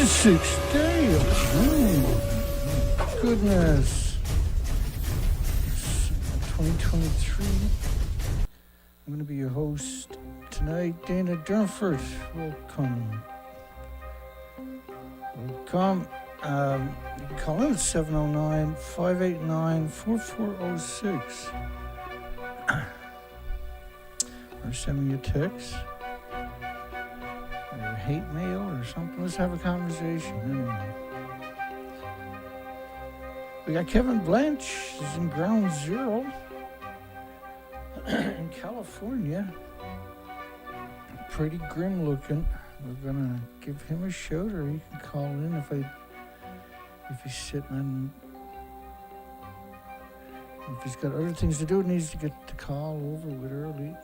the 6th day of June. Goodness. It's 2023. I'm going to be your host tonight, Dana Durnford. Welcome. Welcome. You can call in at 709-589-4406. Or send me a text. Or hate mail or something. Let's have a conversation. Anyway. We got Kevin Blanch. He's in Ground Zero in California. Pretty grim looking. We're gonna give him a shout, or he can call in if he's sitting on. If he's got other things to do, he needs to get the call over with early.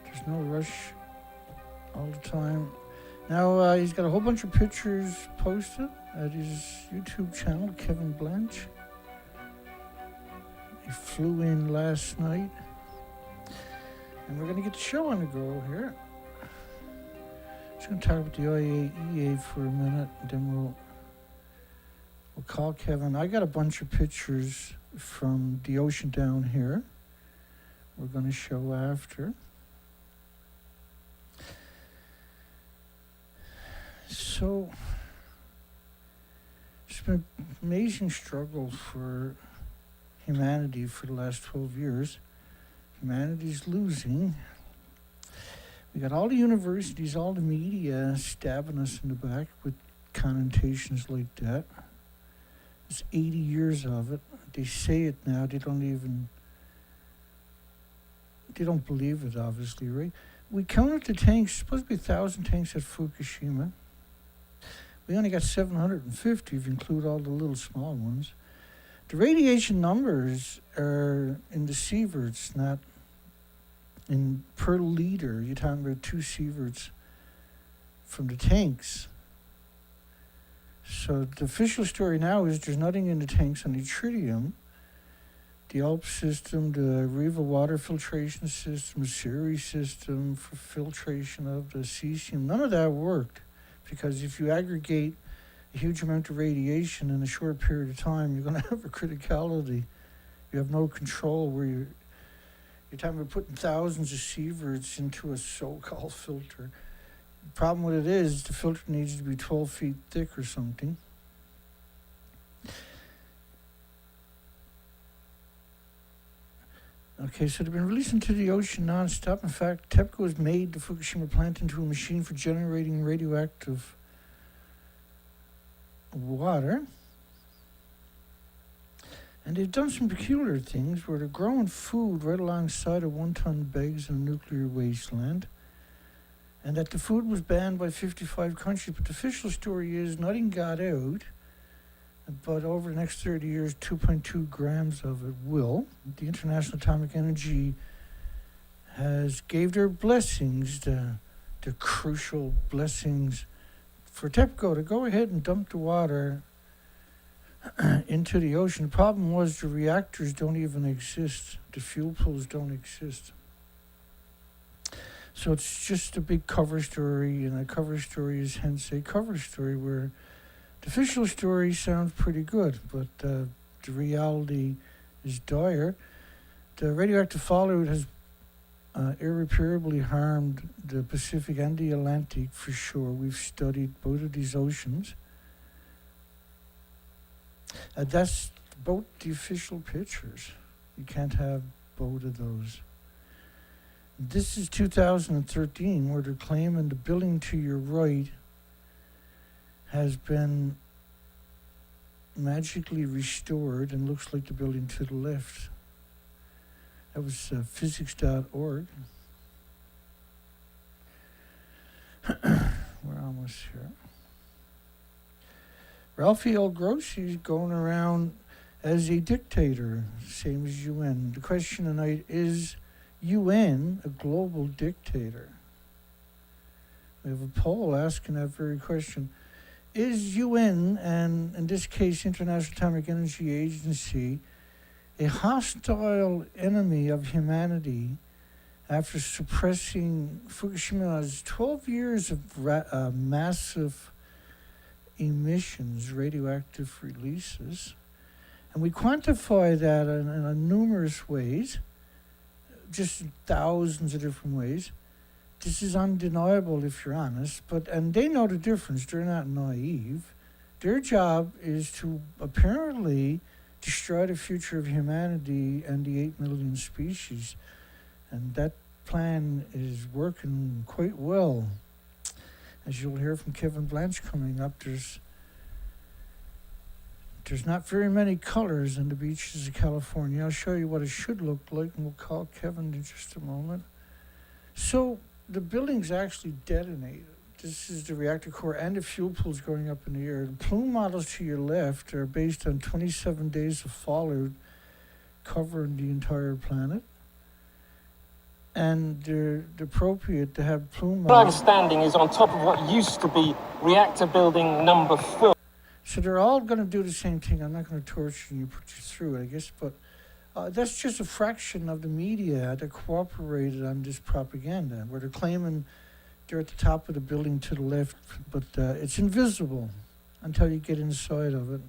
There's no rush all the time. Now he's got a whole bunch of pictures posted at his YouTube channel, Kevin Blanch. He flew in last night, and we're gonna get the show on the go here. Just gonna talk about the IAEA for a minute, and then we'll call Kevin. I got a bunch of pictures from the ocean down here. We're gonna show after. So it's been an amazing struggle for humanity for the last 12 years. Humanity's losing. We got all the universities, all the media stabbing us in the back with connotations like that. It's 80 years of it. They say it now. They don't believe it, obviously, right? We counted the tanks, supposed to be 1,000 tanks at Fukushima. We only got 750 if you include all the little small ones. The radiation numbers are in the sieverts, not in per liter. You're talking about 2 sieverts from the tanks. So the official story now is there's nothing in the tanks on the tritium. The ALP system, the Riva water filtration system, the Siri system for filtration of the cesium, none of that worked. Because if you aggregate a huge amount of radiation in a short period of time, you're going to have a criticality. You have no control where you're talking about putting thousands of sieverts into a so-called filter. The problem with it is the filter needs to be 12 feet thick or something. Okay, so they've been released into the ocean non-stop. In fact, TEPCO has made the Fukushima plant into a machine for generating radioactive water. And they've done some peculiar things where they're growing food right alongside of 1-ton bags in a nuclear wasteland. And that the food was banned by 55 countries. But the official story is nothing got out. But over the next 30 years, 2.2 grams of it will. The International Atomic Energy has gave their blessings, the crucial blessings for TEPCO to go ahead and dump the water into the ocean. The problem was the reactors don't even exist. The fuel pools don't exist. So it's just a big cover story, and a cover story is hence a cover story where the official story sounds pretty good, but the reality is dire. The radioactive fallout has irreparably harmed the Pacific and the Atlantic for sure. We've studied both of these oceans. That's both the official pictures. You can't have both of those. This is 2013, where they're claiming the building to your right has been magically restored and looks like the building to the left. That was physics.org. We're almost here. Ralphie L. Grossi is going around as a dictator, same as UN. The question tonight, is UN a global dictator? We have a poll asking that very question. Is UN, and in this case International Atomic Energy Agency, a hostile enemy of humanity after suppressing Fukushima's 12 years of massive emissions, radioactive releases. And we quantify that in numerous ways, just thousands of different ways. This is undeniable if you're honest, and they know the difference. They're not naive. Their job is to apparently destroy the future of humanity and the 8 million species. And that plan is working quite well. As you'll hear from Kevin Blanch coming up, there's not very many colors in the beaches of California. I'll show you what it should look like, and we'll call Kevin in just a moment. So the building's actually detonated. This is the reactor core and the fuel pools going up in the air. The plume models to your left are based on 27 days of fallout covering the entire planet. And they're appropriate to have plume models. My understanding is on top of what used to be reactor building number 4. So they're all going to do the same thing. I'm not going to torture you, put you through it, I guess, but that's just a fraction of the media that cooperated on this propaganda, where they're claiming they're at the top of the building to the left, but it's invisible until you get inside of it.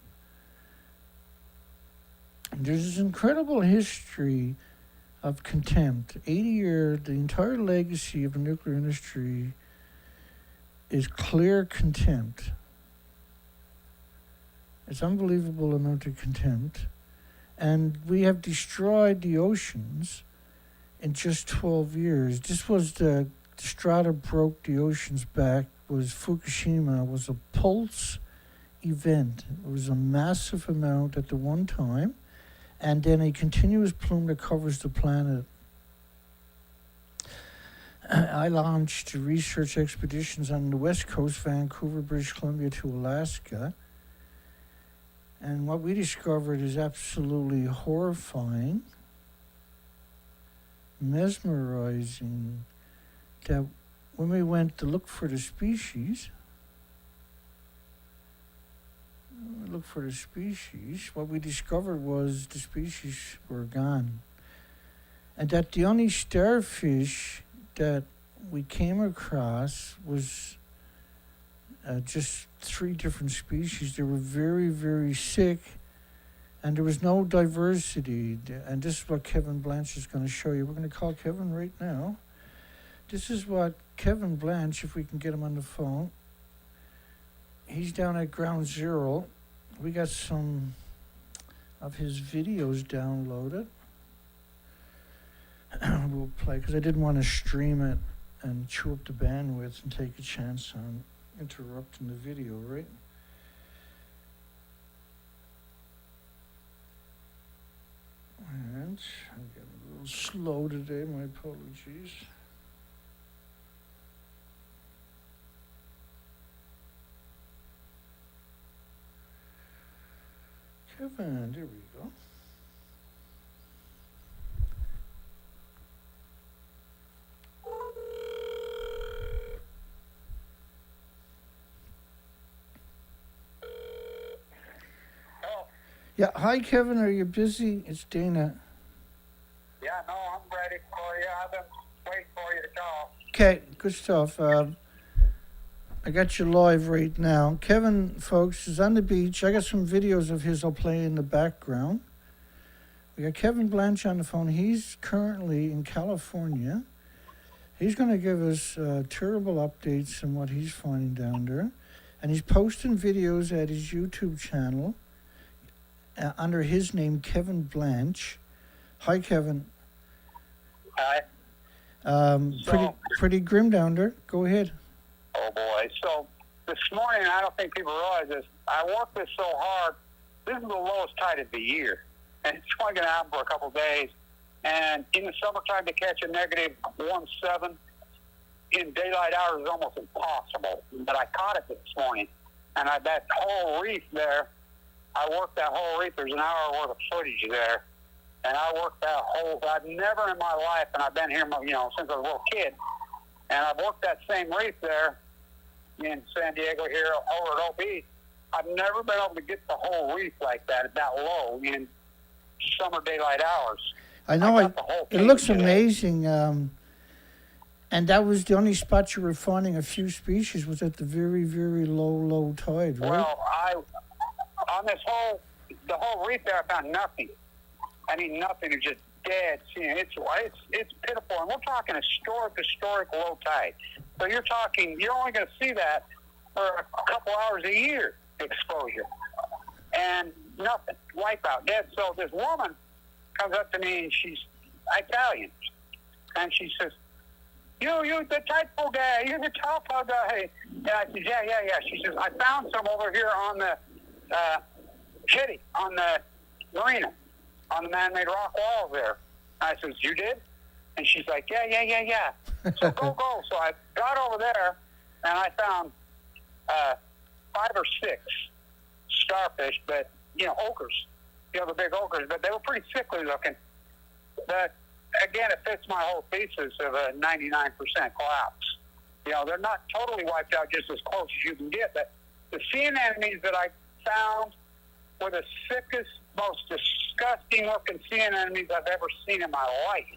And there's this incredible history of contempt. 80 years, the entire legacy of the nuclear industry is clear contempt. It's unbelievable amount of contempt. And we have destroyed the oceans in just 12 years. This was the straw that broke the ocean's back. Was Fukushima was a pulse event. It was a massive amount at the one time, and then a continuous plume that covers the planet. I launched research expeditions on the west coast, Vancouver, British Columbia to Alaska. And what we discovered is absolutely horrifying, mesmerizing, that when we went to look for the species, what we discovered was the species were gone. And that the only starfish that we came across was just 3 different species. They were very, very sick, and there was no diversity. And this is what Kevin Blanch is going to show you. We're going to call Kevin right now. This is what Kevin Blanch, if we can get him on the phone, he's down at ground zero. We got some of his videos downloaded. We'll play, because I didn't want to stream it and chew up the bandwidth and take a chance on interrupting the video, right? And I'm getting a little slow today, my apologies. Kevin, there we go. Yeah, hi Kevin, are you busy? It's Dana. Yeah, no, I'm ready for you. I've been waiting for you to call. Okay, good stuff. I got you live right now. Kevin, folks, is on the beach. I got some videos of his I'll play in the background. We got Kevin Blanch on the phone. He's currently in California. He's going to give us terrible updates on what he's finding down there. And he's posting videos at his YouTube channel under his name, Kevin Blanch. Hi, Kevin. Hi. Pretty grim down there. Go ahead. Oh, boy. So this morning, I don't think people realize this, I worked this so hard. This is the lowest tide of the year. And it's only going to happen for a couple of days. And in the summertime, to catch a negative 1.7 in daylight hours is almost impossible. But I caught it this morning. And that whole reef there, I worked that whole reef. There's an hour worth of footage there. And I worked that whole, I've never in my life, and I've been here, since I was a little kid, and I've worked that same reef there in San Diego here over at OB. I've never been able to get the whole reef like that low in summer daylight hours. I know, it looks amazing. And that was the only spot you were finding a few species was at the very, very low tide, right? Well, on the whole reef there, I found nothing. I mean, nothing. It's just dead. It's pitiful. And we're talking historic low tide. So you're only going to see that for a couple hours a year exposure. And nothing. Wipeout. Dead. So this woman comes up to me, and she's Italian. And she says, you the typo guy, you're the topo guy. And I said, yeah. She says, I found some over here on the jetty, on the marina, on the man-made rock walls there. I says, you did? And she's like, yeah. So go. So I got over there, and I found 5 or 6 starfish, but, ochres. The big ochres, but they were pretty sickly looking. But, again, it fits my whole thesis of a 99% collapse. They're not totally wiped out, just as close as you can get, but the sea anemones that I found were the sickest, most disgusting-looking sea anemones I've ever seen in my life.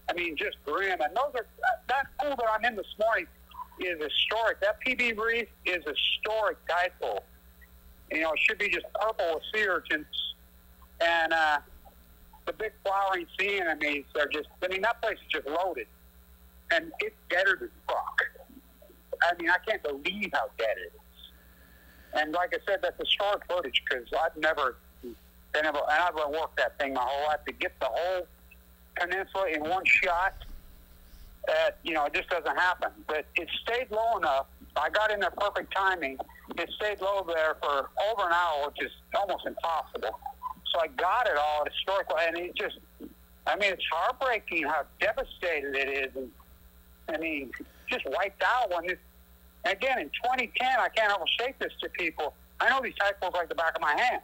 I mean, just grim. And that pool that I'm in this morning is historic. That PB reef is a historic tide pool. It should be just purple with sea urchins. And the big flowering sea anemones are just, that place is just loaded. And it's deader than fuck. I mean, I can't believe how dead it is. And like I said, that's historic footage because I've never been able, and I've worked that thing my whole life to get the whole peninsula in one shot. It just doesn't happen. But it stayed low enough. I got in there perfect timing. It stayed low there for over an hour, which is almost impossible. So I got it all historically, and it's heartbreaking how devastated it is. And, just wiped out when this. Again, in 2010, I can't overstate this to people. I know these typos like the back of my hand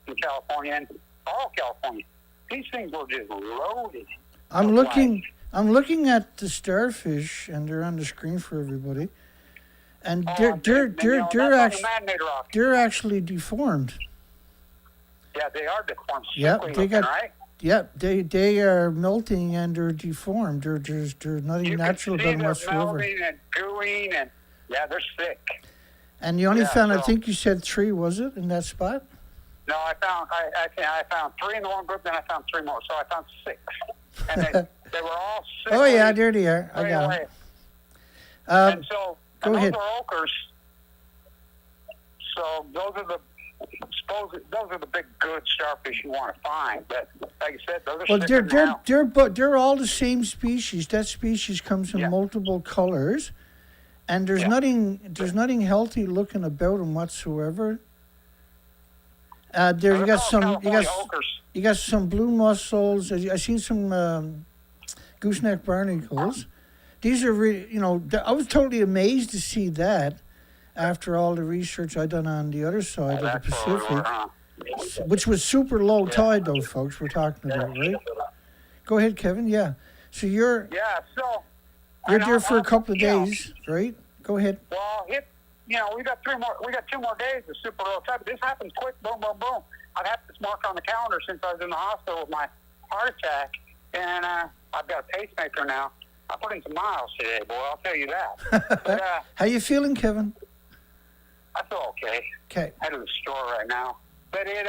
in California and all California. These things were just loaded. I'm looking at the starfish, and they're on the screen for everybody. And they're actually deformed. Yeah, they are deformed. Right? Yep, they are melting and they're deformed. There's nothing natural about them whatsoever. They're melting and gooing, and they're sick. And you only found, I think you said 3, was it, in that spot? No, I found 3 in the one group, then I found 3 more, so I found 6. And they were all sick. Oh yeah, there they are. I got them. And so go ahead. Those are ochres. So those are the big good starfish you want to find. But like I said, those are they're all the same species. That species comes in multiple colors, and there's nothing healthy looking about them whatsoever. You got some blue mussels. I seen some gooseneck barnacles. These are really, I was totally amazed to see that. After all the research I done on the other side of the Pacific, which was super low tide, though, folks, we're talking about, right? Go ahead, Kevin. Yeah. So you're there for a couple of days, right? Go ahead. Well, we got 2 more days of super low tide. But this happens quick. Boom, boom, boom. I've had this mark on the calendar since I was in the hospital with my heart attack, and I've got a pacemaker now. I put in some miles today, boy. I'll tell you that. But, how you feeling, Kevin? I feel okay. Okay. Head of the store right now. But it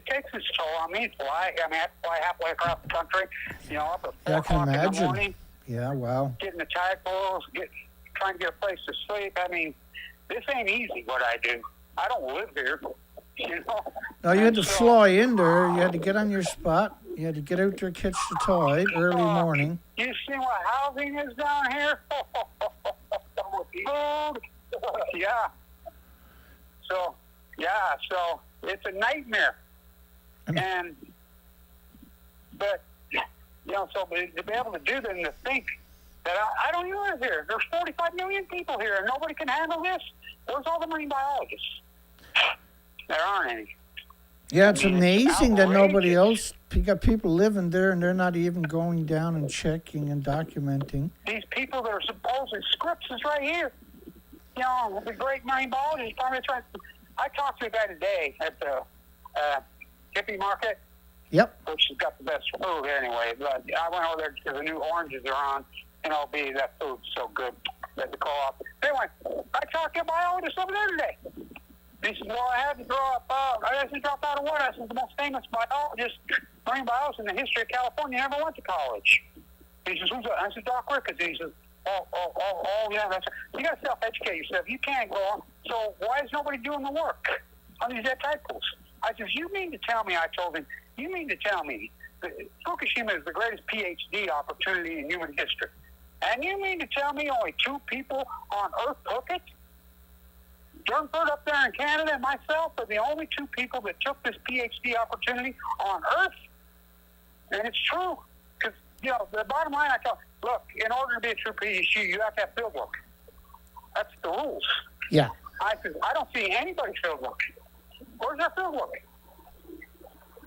takes its toll on me. I have to fly halfway across the country, up at 4 o'clock in the morning. Yeah, wow. Getting the tide pools, trying to get a place to sleep. I mean, this ain't easy what I do. I don't live here, No, you had to fly in there. You had to get on your spot. You had to get out there, catch the tide early morning. You see what housing is down here? Food. So it's a nightmare. But to be able to do that and to think that I don't even live here. There's 45 million people here and nobody can handle this. Where's all the marine biologists? There aren't any. Yeah, it's amazing that nobody else. You got people living there and they're not even going down and checking and documenting. These people that are supposing Scripps is right here. The great marine biologist. I talked to a guy today at the hippie market, Yep. which has got the best food anyway. But I went over there because the new oranges are on, and that food's so good at the co-op. Anyway, I talked to a biologist over there today. He said, well, I had to drop out. I had to drop out of what? I said, the most famous biologist, marine biologist in the history of California never went to college. He says, who's that? I said, Doc Ricketts. He says, yeah. That's, you got to self-educate yourself. You can't go on. So why is nobody doing the work on these typos? I says, you mean to tell me, I told him, you mean to tell me that Fukushima is the greatest PhD opportunity in human history? And you mean to tell me only 2 people on Earth took it? Durnford up there in Canada and myself are the only 2 people that took this PhD opportunity on Earth. And it's true. Because, the bottom line, I tell look, in order to be a true PhD, you have to have field work. That's the rules. Yeah. I don't see anybody's field work. Where's their field work?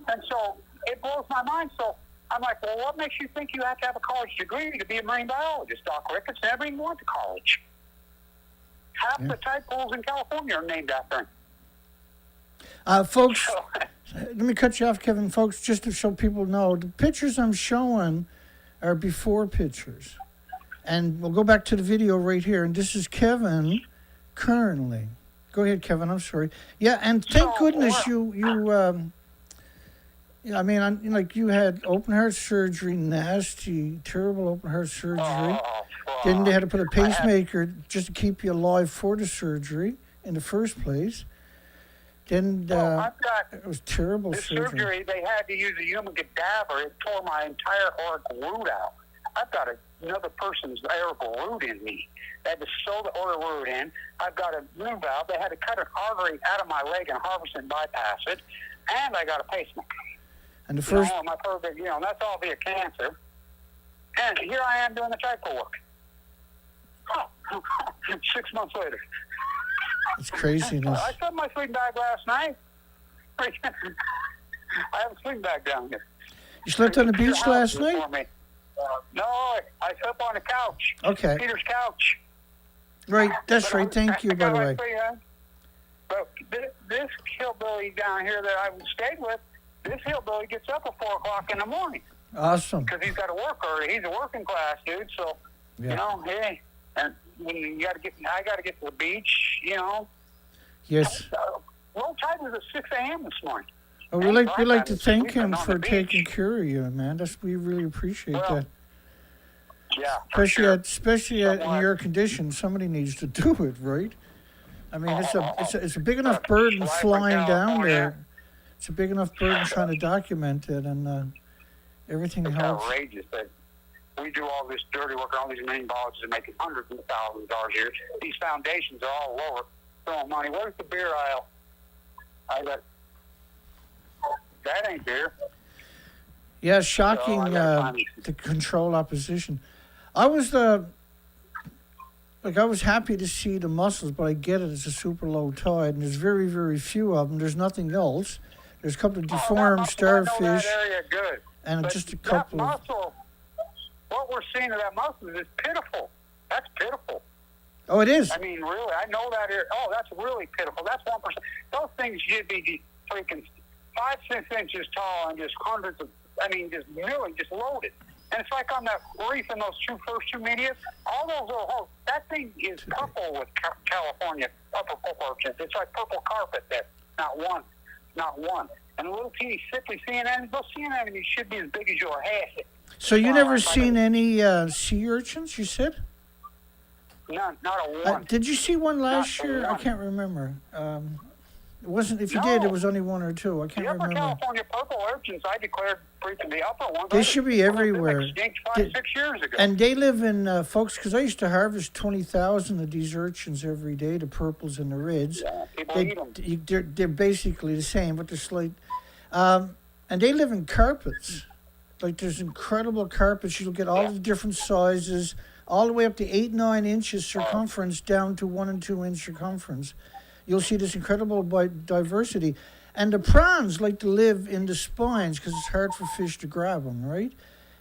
And so it blows my mind. So I'm like, well, what makes you think you have to have a college degree to be a marine biologist? Doc Ricketts never even went to college. Half the tide pools in California are named after him. Folks, let me cut you off, Kevin. Folks, just to show people know, the pictures I'm showing are before pictures. And we'll go back to the video right here. And this is Kevin currently. Go ahead, Kevin. I'm sorry. Yeah, and thank goodness you you had open heart surgery, nasty, terrible open heart surgery. Then they had to put a pacemaker just to keep you alive for the surgery in the first place. Then it was terrible this surgery. They had to use a human cadaver. It tore my entire aortic root out. I've got another person's aortic root in me. They had to sew the aortic root in. I've got a new valve. They had to cut an artery out of my leg and harvest and bypass it. And I got a pacemaker. And the first, my perfect, that's all via cancer. And here I am doing the typo work. 6 months later. It's craziness. I slept in my sleeping bag last night. I have a sleeping bag down here. You slept on the beach last night? No, I slept on the couch. Okay. Peter's couch. Right, that's right. Thank you, by the way. But this hillbilly down here that I stayed with, this hillbilly gets up at 4 o'clock in the morning. Awesome. Because he's got to work early. He's a working class dude, so, hey, and I got to get to the beach, Yes. Low tide was at 6 a.m. this morning. Oh, we like to thank him for taking care of you, man. We really appreciate that. Yeah. Especially in your condition, somebody needs to do it, right? I mean, it's a big enough burden flying down there. It's a big enough burden trying to document it, and everything helps. It's outrageous that we do all this dirty work on all these marine biologists and making hundreds of thousands of dollars a year. These foundations are all over throwing money. Where's the beer aisle? That ain't beer. Yeah, shocking to control opposition. I was happy to see the mussels, but I get it. It's a super low tide, and there's very, very few of them. There's nothing else. There's a couple of deformed starfish, I know that area good, and just a couple of. What we're seeing of that mussel is pitiful. That's pitiful. Oh, it is. I mean, really, I know that area. Oh, that's really pitiful. That's 1%. Those things should be freaking 5-6 inches tall and just hundreds of. Just really just loaded. And it's like on that reef in those first two medias, all those little holes. That thing is purple with California upper proportions. It's like purple carpet there. Not one. And a little teeny sickly sea anemones. Those sea anemones should be as big as your head. So you never seen any sea urchins, you said? None, not a one. Did you see one last year? I can't remember. It wasn't. If you did, it was only 1 or 2. I can't remember. The upper California purple urchins, I declared freaking the upper ones. They should be everywhere. Extinct 5-6 years ago. And they live in, folks, because I used to harvest 20,000 of these urchins every day, the purples and the reds. Yeah, people eat them. They're basically the same, but they're slight. And they live in carpets. Like, there's incredible carpets. You'll get all the different sizes, all the way up to 8-9 inches circumference down to 1 and 2 inch circumference. You'll see this incredible diversity. And the prawns like to live in the spines because it's hard for fish to grab them, right?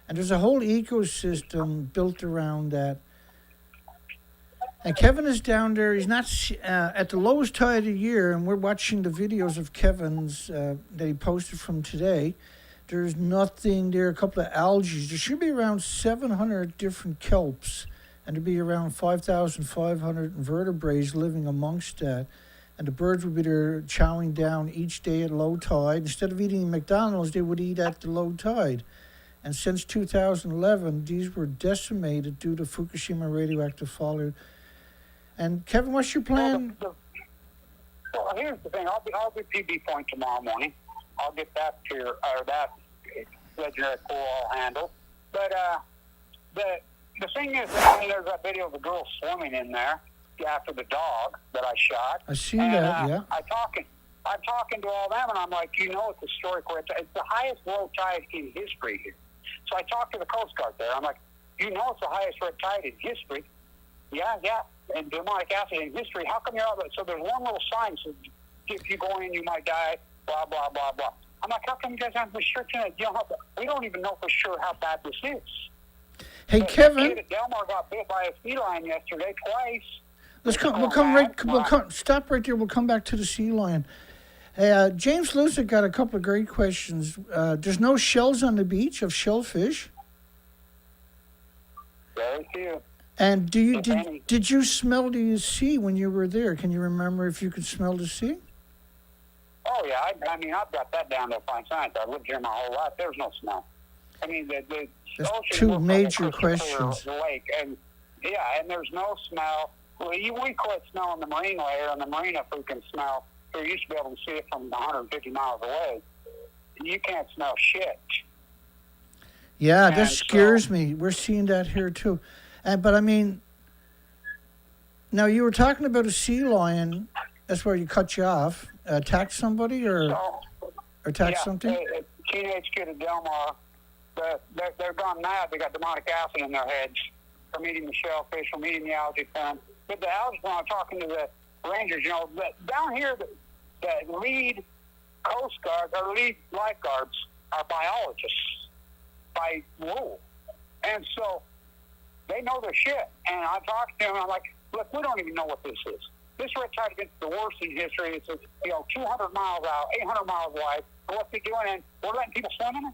And there's a whole ecosystem built around that. And Kevin is down there. He's not at the lowest tide of the year, and we're watching the videos of Kevin's that he posted from today. There's nothing there. A couple of algae. There should be around 700 different kelps, and there'd be around 5,500 invertebrates living amongst that. And the birds would be there chowing down each day at low tide. Instead of eating McDonald's, they would eat at the low tide. And since 2011, these were decimated due to Fukushima radioactive fallout. And Kevin, what's your plan? Well, here's the thing. I'll be PB point tomorrow morning. I'll get that here, or that legendary pool all handled. But the thing is, there's that video of the girl swimming in there after the dog that I shot. I seen that, yeah. I'm talking to all them, and I'm like, it's historic. It's the highest low tide in history here. So I talked to the Coast Guard there. I'm like, it's the highest red tide in history. Yeah. And demonic acid in history. How come you're out? So there's one little sign says, if you go in, you might die. Blah blah blah blah. I'm like, how come you guys aren't restricting it? We don't even know for sure how bad this is. Hey, Kevin. The kid at Delmar got bit by a feline yesterday twice. Stop right there. We'll come back to the sea lion. James Lewis got a couple of great questions. There's no shells on the beach of shellfish. Very few. And did you smell the sea when you were there? Can you remember if you could smell the sea? Oh yeah, I've got that down to a fine science. I've lived here my whole life. There's no smell. The There's ocean two major like a questions. lake, and there's no smell. Well, we quit smelling the marine layer, and the marina if we can smell. You used to be able to see it from 150 miles away. You can't smell shit. Yeah, that scares me. We're seeing that here too. But now you were talking about a sea lion. That's where you cut you off. Attacked somebody or attacked something? A teenage kid at Delmar. They're gone mad. They got demonic acid in their heads from eating the shellfish, from eating the algae film. But the algae, when I'm talking to the rangers, down here, the lead Coast Guard or lead lifeguards are biologists by rule. And so they know their shit. And I talked to them, and I'm like, look, we don't even know what this is. This red tide event's the worst in history. It's 200 miles out, 800 miles wide. And what's it doing? And we're letting people swim in it?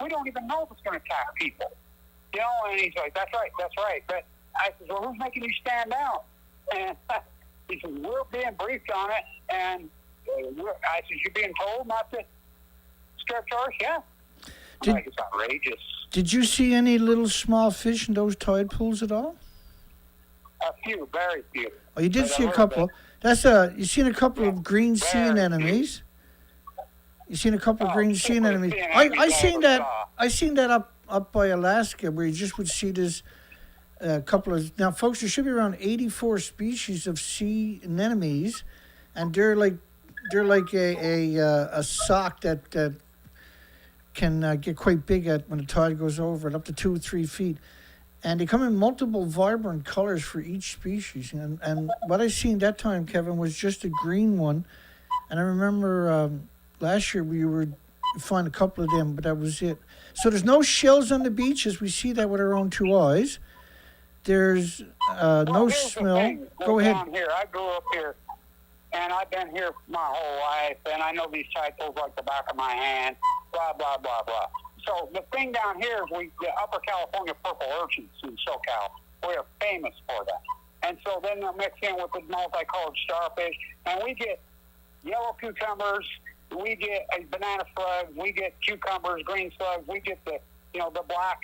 We don't even know if it's going to attack people. And he's like, that's right. But I said, well, who's making you stand out? And he said, we're being briefed on it. And I said, you're being told not to start charge? Yeah. It's outrageous. Did you see any little small fish in those tide pools at all? A few, very few. Oh, you did see a couple. You seen a couple of green sea anemones. You seen a couple of green sea anemones. I seen that up by Alaska where you just would see this couple of. Now, folks, there should be around 84 species of sea anemones, and they're like a sock that can get quite big when the tide goes over it, up to 2 or 3 feet. And they come in multiple vibrant colors for each species. And what I seen that time, Kevin, was just a green one. And I remember last year we were find a couple of them, but that was it. So there's no shells on the beach as we see that with our own two eyes. There's no smell. Go ahead. Down here, I grew up here, and I've been here my whole life, and I know these tide pools like the back of my hand, blah, blah, blah, blah. So the thing down here is the Upper California purple urchins in SoCal. We are famous for that. And so then they'll mix in with the multicolored starfish, and we get yellow cucumbers, we get a banana slug, we get cucumbers, green slugs, we get the black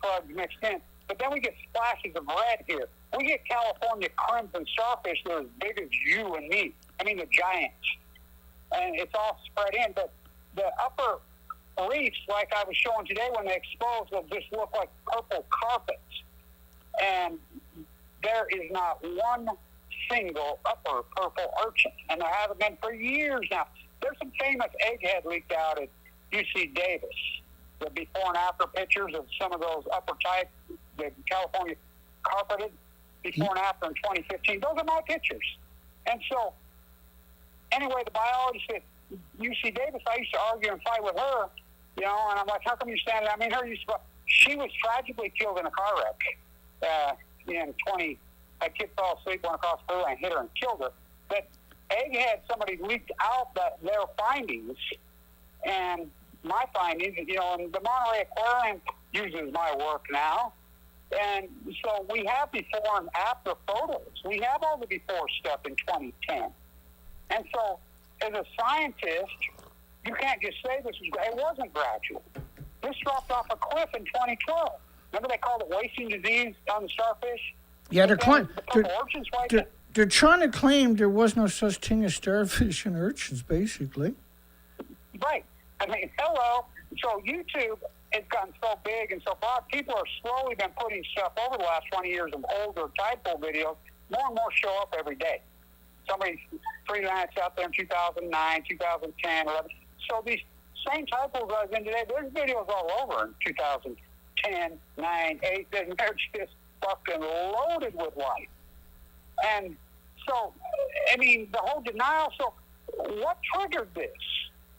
slugs mixed in. But then we get splashes of red here. We get California crimson starfish that are as big as you and me. I mean, the giants. And it's all spread in. But the upper reefs, like I was showing today, when they expose, will just look like purple carpets. And there is not one single upper purple urchin. And there haven't been for years now. There's some famous egghead leaked out at UC Davis. The before and after pictures of some of those upper type, the California carpeted before and after in 2015. Those are my pictures. And so, anyway, the biologist at UC Davis, I used to argue and fight with her, and I'm like, how come you stand there? I mean, she was tragically killed in a car wreck a kid fell asleep, went across the freeway and hit her and killed her. But Egghead, somebody leaked out their findings, and my findings, and the Monterey Aquarium uses my work now. And so we have before and after photos. We have all the before stuff in 2010. And so as a scientist, you can't just say it wasn't gradual. This dropped off a cliff in 2012. Remember they called it wasting disease on the starfish? Yeah, they're They're trying to claim there was no such thing as starfish and urchins, basically. Right. I mean, hello. So YouTube has gotten so big and so broad. People are slowly been putting stuff over the last 20 years of older tadpole videos. More and more show up every day. Somebody freelanced out there in 2009, 2010, 11. So these same tadpoles I was in today, there's videos all over in 2010, 9, 8. They're just fucking loaded with life. And so, I mean, the whole denial. So what triggered this?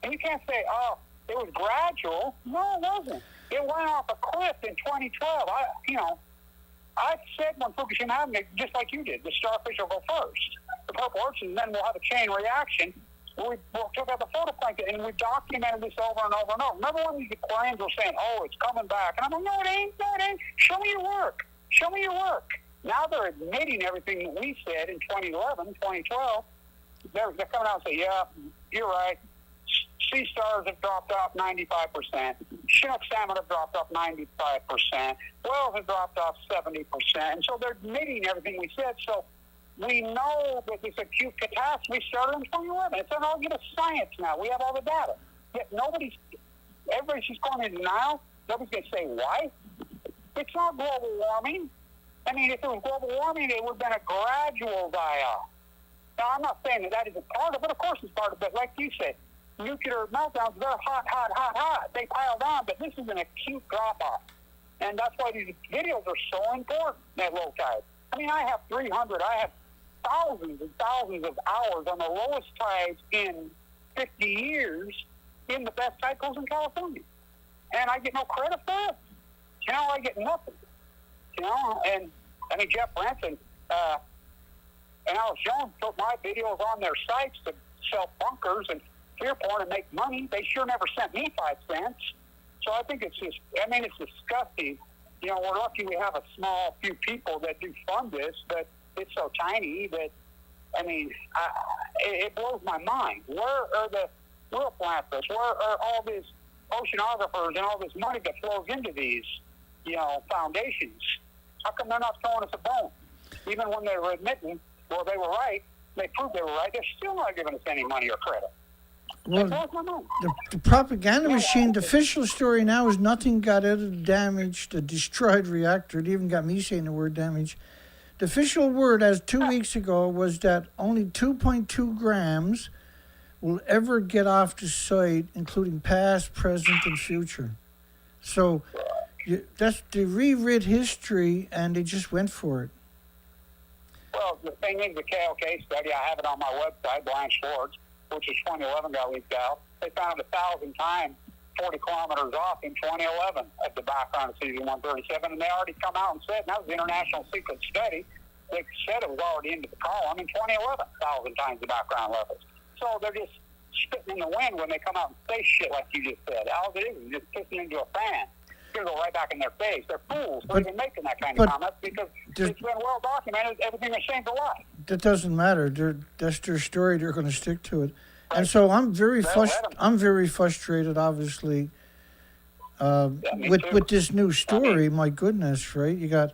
And you can't say, oh, it was gradual. No, it wasn't. It went off a cliff in 2012. I said when Fukushima happened, just like you did, the starfish will go first. The purple urchin, then we'll have a chain reaction. We'll took out the photoplankton, and we documented this over and over and over. Remember when these aquariums were saying, oh, it's coming back? And I'm like, no, it ain't. Show me your work. Show me your work. Now they're admitting everything that we said in 2011, 2012. They're coming out and say, yeah, you're right. Sea stars have dropped off 95%. Chinook salmon have dropped off 95%. Whales have dropped off 70%. And so they're admitting everything we said. So we know that this acute catastrophe started in 2011. It's an argument of science now. We have all the data. Yet everybody's just going in denial. Nobody's going to say why. It's not global warming. I mean, if it was global warming, it would have been a gradual die-off. Now, I'm not saying that isn't part of it. Of course it's part of it. Like you said, nuclear meltdowns, they're hot. They piled on, but this is an acute drop-off. And that's why these videos are so important at low tide. I mean, I have thousands and thousands of hours on the lowest tides in 50 years in the best tide pools in California. And I get no credit for it. I get nothing. And I mean, Jeff Branson and Alex Jones put my videos on their sites to sell bunkers and fear porn and make money. They sure never sent me 5 cents. So I think it's disgusting. We're lucky we have a small few people that do fund this, but it's so tiny that, I mean, it blows my mind. Where are the real philanthropists? Where are all these oceanographers and all this money that flows into these, foundations? How come they're not throwing us a bone? Even when they were admitting, well, they were right, they proved they were right, they're still not giving us any money or credit. Well, the propaganda machine, the official story now is nothing got out of the damage, the destroyed reactor. It even got me saying the word damage. The official word, as 2 weeks ago, was that only 2.2 grams will ever get off the site, including past, present, and future. So they reread history, and they just went for it. Well, the thing is, the KLK study, I have it on my website, Blind Schwartz, which is 2011 got leaked out. They found 1,000 times 40 kilometers off in 2011 at the background of cesium-137, and they already come out and said, and that was the International Secret Study, they said it was already into the column in 2011, 1,000 times the background levels. So they're just spitting in the wind when they come out and say shit like you just said. All it is just pissing into a fan. It's going to go right back in their face. They're fools for even making that kind of comment because it's been well documented. Everything they're saying is a lie. That doesn't matter. That's their story. They're going to stick to it. Right. And so I'm very frustrated, obviously, with this new story. My goodness, right? You got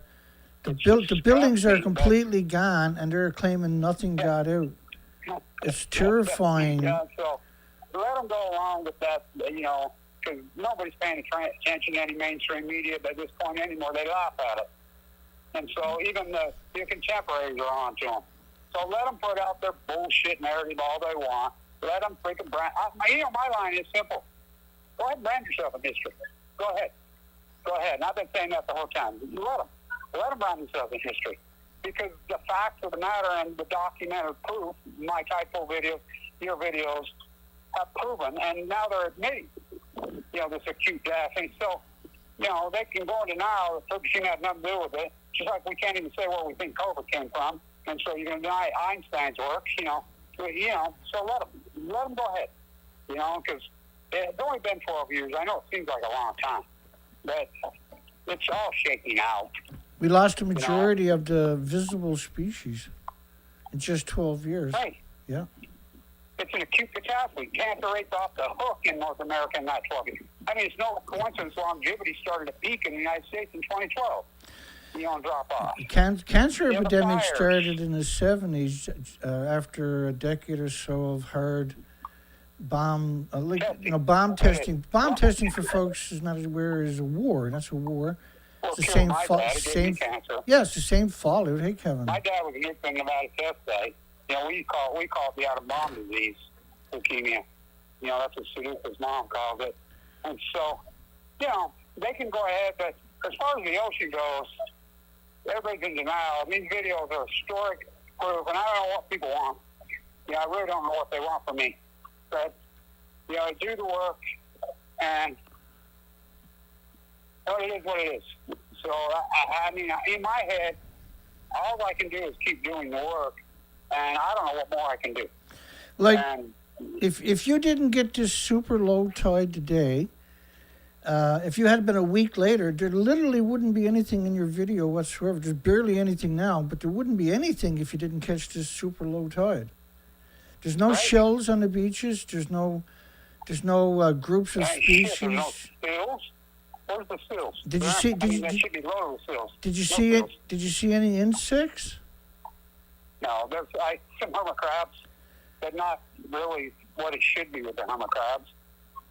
the buildings are completely gone, and they're claiming nothing got out. It's terrifying. Yeah, so let them go along with that, because nobody's paying attention to any mainstream media at this point anymore. They laugh at it. And so even the contemporaries are on to them. So let them put out their bullshit narrative all they want. Let them freaking brand. My line is simple. Go ahead and brand yourself in history. Go ahead. And I've been saying that the whole time. Let them brand themselves in history. Because the facts of the matter and the documented proof, my typo videos, your videos, have proven, and now they're admitting, this acute death. And so, they can go in denial that Fukushima had nothing to do with it, just like we can't even say where we think COVID came from. And so you're going to deny Einstein's work, so let them go ahead, because It's only been 12 years. I know it seems like a long time, but it's all shaking out. We lost a majority of the visible species in just 12 years. Right. Yeah. It's an acute catastrophe. Cancer rates off the hook in North America in that 12 years. I mean, it's no coincidence longevity started to peak in the United States in 2012. And drop off. Cancer Yeah, the epidemic fires. started in the 70s after a decade or so of hard bomb testing. Bomb testing for folks is not aware is a war. That's a war. Well, It's the killed same my fault. dad. It gave me cancer. Yeah, it's the same fallout. Hey, Kevin. My dad was nuked in Nevada test site. We call it the atom bomb disease, leukemia. That's what Sudoku's mom calls it. And so, they can go ahead, but as far as the ocean goes, everybody's in denial. These videos are historic proof, and I don't know what people want. I really don't know what they want from me. But, I do the work, and it is what it is. So, I mean, in my head, all I can do is keep doing the work, and I don't know what more I can do. If you didn't get this super low tide today, if you had been a week later, there literally wouldn't be anything in your video whatsoever. There's barely anything now, but there wouldn't be anything if you didn't catch this super low tide. There's no shells on the beaches. There's no groups of species. There's no seals. Where's the seals? Did you see? That should be loaded with seals. Did you see it? Did you see any insects? No, there's some hermit crabs, but not really what it should be with the hermit crabs.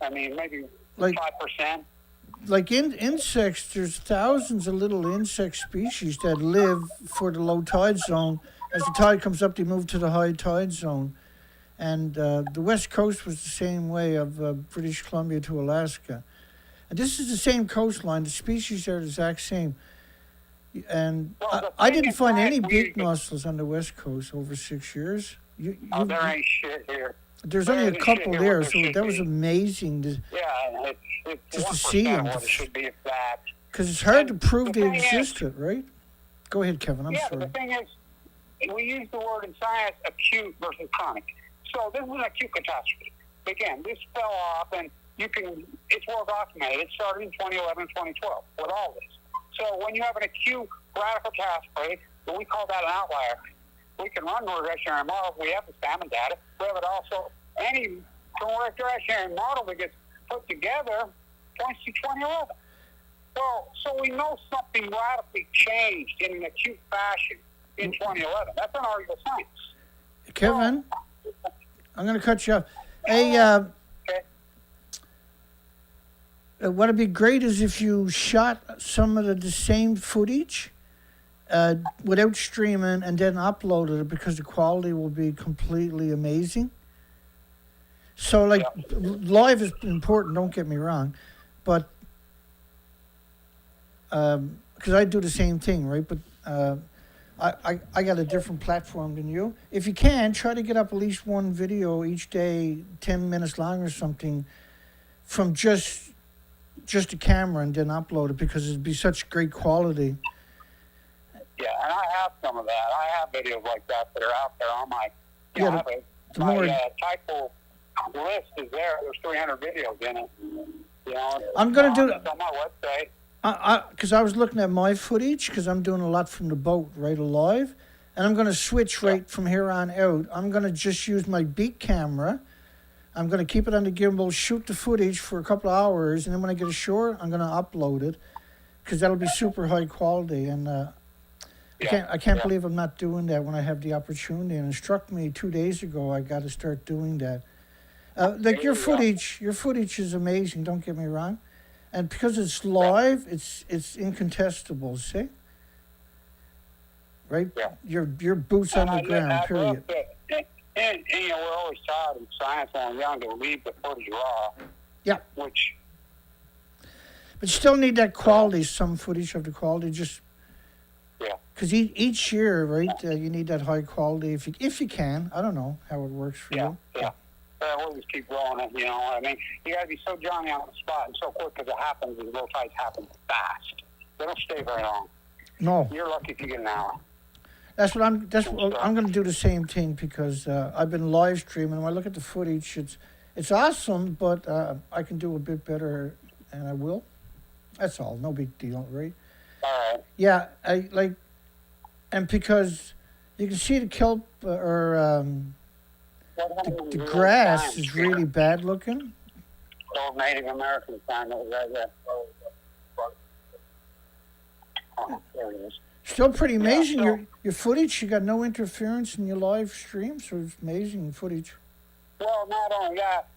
I mean, maybe 5%. Like insects, there's thousands of little insect species that live for the low tide zone. As the tide comes up, they move to the high tide zone. And the West Coast was the same way of British Columbia to Alaska. And this is the same coastline. The species are the exact same. And I didn't find any beak mussels on the West Coast over 6 years. There ain't shit here. There's only a couple there, so that was amazing. It's just to see them. What it should be, if that. Because it's hard to prove they existed, right? Go ahead, Kevin. I'm sorry. Yeah, but the thing is, we use the word in science acute versus chronic. So this is an acute catastrophe. Again, this fell off, and it's well documented. It started in 2011, 2012 with all this. So when you have an acute radical catastrophe, we call that an outlier. We can run regressionary models. We have the salmon data. We have it also. Any regressionary model that gets put together points to 2011. Well, so we know something radically changed in an acute fashion in 2011. That's unarguable science. Kevin, I'm going to cut you off. Hey, what'd be great is if you shot some of the same footage without streaming and then uploaded it, because the quality will be completely amazing. So, live is important, don't get me wrong, but because I do the same thing, right? But I got a different platform than you. If you can, try to get up at least one video each day, 10 minutes long or something, from just a camera, and then upload it, because it'd be such great quality. Yeah, and I have some of that. I have videos like that are out there on my. Typo list is there. There's 300 videos in it. I'm gonna do it on my website. Because I was looking at my footage, because I'm doing a lot from the boat right alive, and I'm going to switch right from here on out. I'm going to just use my beak camera. I'm going to keep it on the gimbal, shoot the footage for a couple of hours, and then when I get ashore, I'm going to upload it, because that'll be super high quality. And I can't believe I'm not doing that when I have the opportunity. And it struck me 2 days ago I got to start doing that. Your footage is amazing. Don't get me wrong. And because it's live, it's incontestable, see? Right? Yeah. Your boots on the ground, period. And we're always taught in science when we're young to leave the footage raw. Yeah. But you still need that quality, some footage of the quality, just... Yeah. Because each year, right, you need that high quality if you can. I don't know how it works for you. Yeah. We'll just keep rolling it, you know what I mean? You got to be so Johnny on the spot and so quick, because it happens, and low tides happen fast. They don't stay very long. No. You're lucky if you get an hour. I'm going to do the same thing, because I've been live streaming. When I look at the footage, It's awesome, but I can do a bit better, and I will. That's all. No big deal, right? All right. Yeah, and because you can see the kelp the grass is really bad looking. Old Native American sign that was right there. Oh, there it is. Still pretty amazing. Yeah, so, Your footage, you got no interference in your live stream, so it's amazing footage. well, not only that,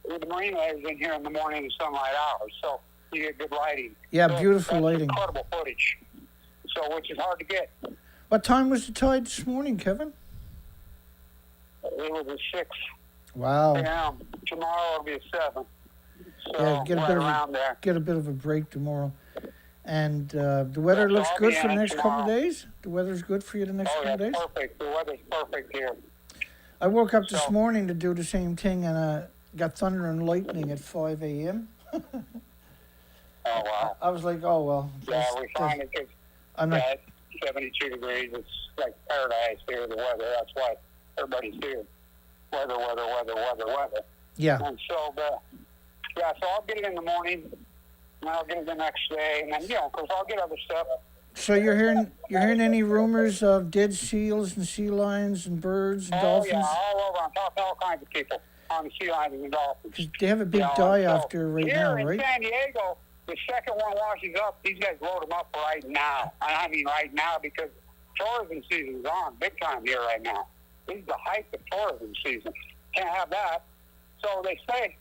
the marine lights in here in the morning and sunlight hours, so you get good lighting. Yeah, So beautiful that's lighting. Incredible footage. So, which is hard to get. What time was the tide this morning, Kevin? It was at 6 Wow. a.m. Tomorrow it'll be at 7. So Yeah, right around there. get a bit of a break tomorrow. And the weather looks I'll good be for the in it next couple of tomorrow. days? The weather's good for you the next Oh, couple yeah, of days? perfect. The weather's perfect here. I woke up this So- morning to do the same thing, and got thunder and lightning at 5 a.m. Oh, wow. I was like, oh, well. Yeah, we find it because I'm not, at 72 degrees, it's like paradise here, the weather. That's why everybody's here. Weather. yeah. And so, yeah, so I'll get it in the morning, and I'll get it the next day, and then, of course, I'll get other stuff. So you're hearing any rumors of dead seals and sea lions and birds and Oh, dolphins? yeah, all over. I'm talking to all kinds of people on the sea lions and dolphins. 'Cause they have a big You know, die-off so there right here now, in right? San Diego, the second one washes up, these guys load them up right now. And I mean right now because tourism season's on big time here right now. This is the height of tourism season. Can't have that. So they say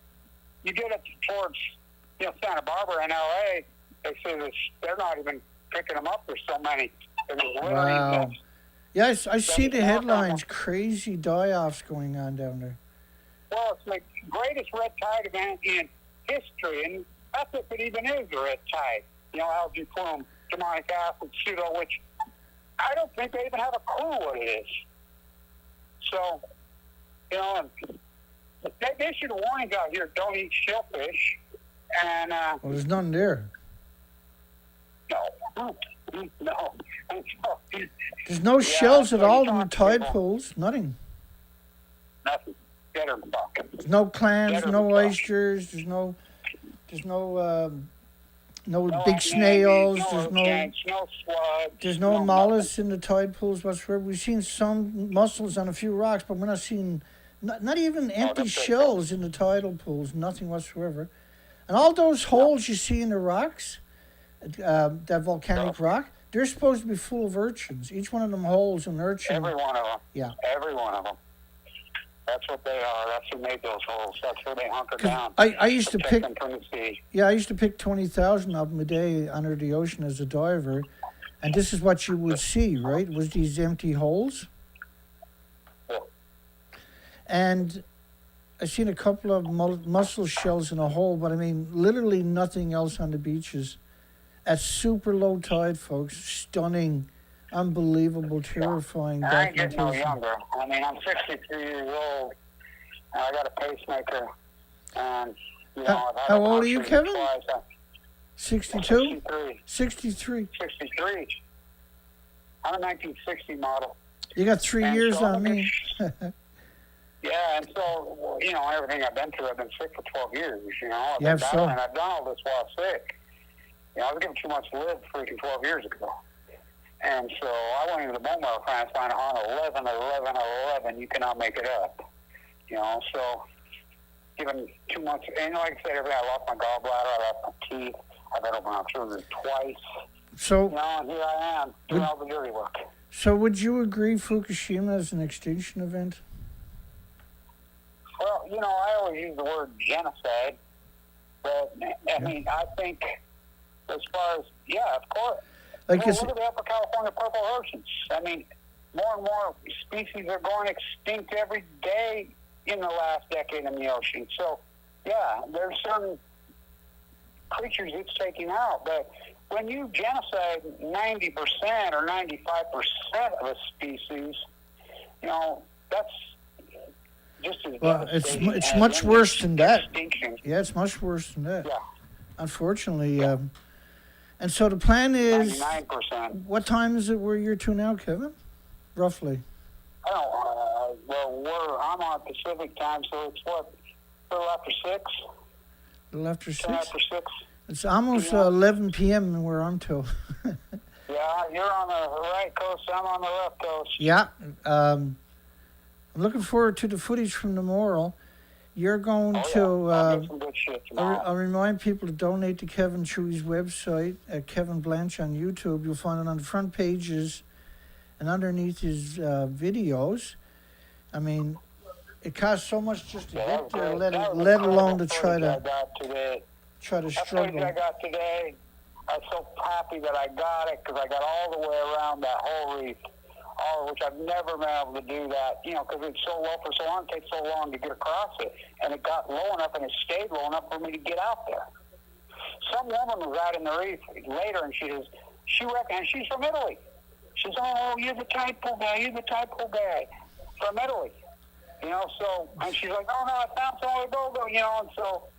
you get up towards Santa Barbara and L.A., they say they're not even picking them up. There's so many. There's literally Wow. Yes, I see the not headlines. Crazy die-offs going on down there. Well, it's the greatest red tide event in history, and that's if it even is a red tide. Algae plume, demonic acid, pseudo, which I don't think they even have a clue what it is. So, and they issued a warning out here, don't eat shellfish, and Well, there's none there. no. And so, There's no shells at so you all in the talk to tide people. pools. Nothing. Nothing. Better than fuck. There's no clams, Better no than fuck. oysters. There's no No big anemones, snails. no shanks, no slugs. There's no nothing. mollusks in the tide pools whatsoever. We've seen some mussels on a few rocks, but we're not seeing not even empty that's it. shells in the tidal pools. Nothing whatsoever. And all those holes you see in the rocks, that volcanic rock, they're supposed to be full of urchins. Each one of them holes an urchin. Every one of them. Yeah. Every one of them. That's what they are. That's who made those holes. That's where they hunker 'Cause down. I used to Protect pick them from the sea. Yeah, I used to pick 20,000 of them a day under the ocean as a diver, and this is what you would see, right? Was these empty holes, Yeah. and I seen a couple of mussel shells in a hole, but I mean literally nothing else on the beaches. At super low tide, folks, stunning, unbelievable, terrifying I ain't getting no documentation. younger. I mean, I'm 63 years old, and I got a pacemaker. And, I've had How a old are you, concussion Kevin? twice. 62? 63. 63. 63. I'm a 1960 model. You got 3 And years so on me. Yeah, and so, everything I've been through, I've been sick for 12 years, I've Yeah, been so- battling. I've done all this while sick. I was given 2 months to live freaking 12 years ago. And so I went into the bone marrow transplant on 11/11/11. You cannot make it up. So given 2 months, and like I said, I lost my gallbladder, I lost my teeth, I've had open heart surgery twice. So, And here I am doing all the dirty work. so would you agree Fukushima is an extinction event? Well, I always use the word genocide, but I mean, I think as far as, of course. Like, Well, is look at the Upper California purple urchins. I mean, more and more species are going extinct every day in the last decade in the ocean. So, there's certain creatures it's taking out. But when you genocide 90% or 95% of a species, that's just as Well, devastating it's as much any worse than that. extinction. Yeah, it's much worse than that. Yeah, Unfortunately. And so the plan is, 99%. what time is it where you're to now, Kevin? Roughly. I don't. I'm on Pacific time, so it's what A little after 6. A little after 6? 10 after 6. It's almost Yeah. 11 p.m. and we're on till. Yeah, you're on the right coast, I'm on the left coast. Yeah. I'm looking forward to the footage from tomorrow. You're going to. I'll get some good shit tomorrow. I'll remind people to donate to Kevin Chewy's website at Kevin Blanche on YouTube. You'll find it on the front pages and underneath his videos. I mean, it costs so much just to get there, let alone to try to That struggle. footage I got today, I'm so happy that I got it because I got all the way around that whole reef, which I've never been able to do that, because it's so low for so long, it takes so long to get across it. And it got low enough and it stayed low enough for me to get out there. Some woman was out in the reef later and she reckons she's from Italy. She says, "Oh, you're the typo guy from Italy." And she's like, "Oh no, I found some Bogo," and so,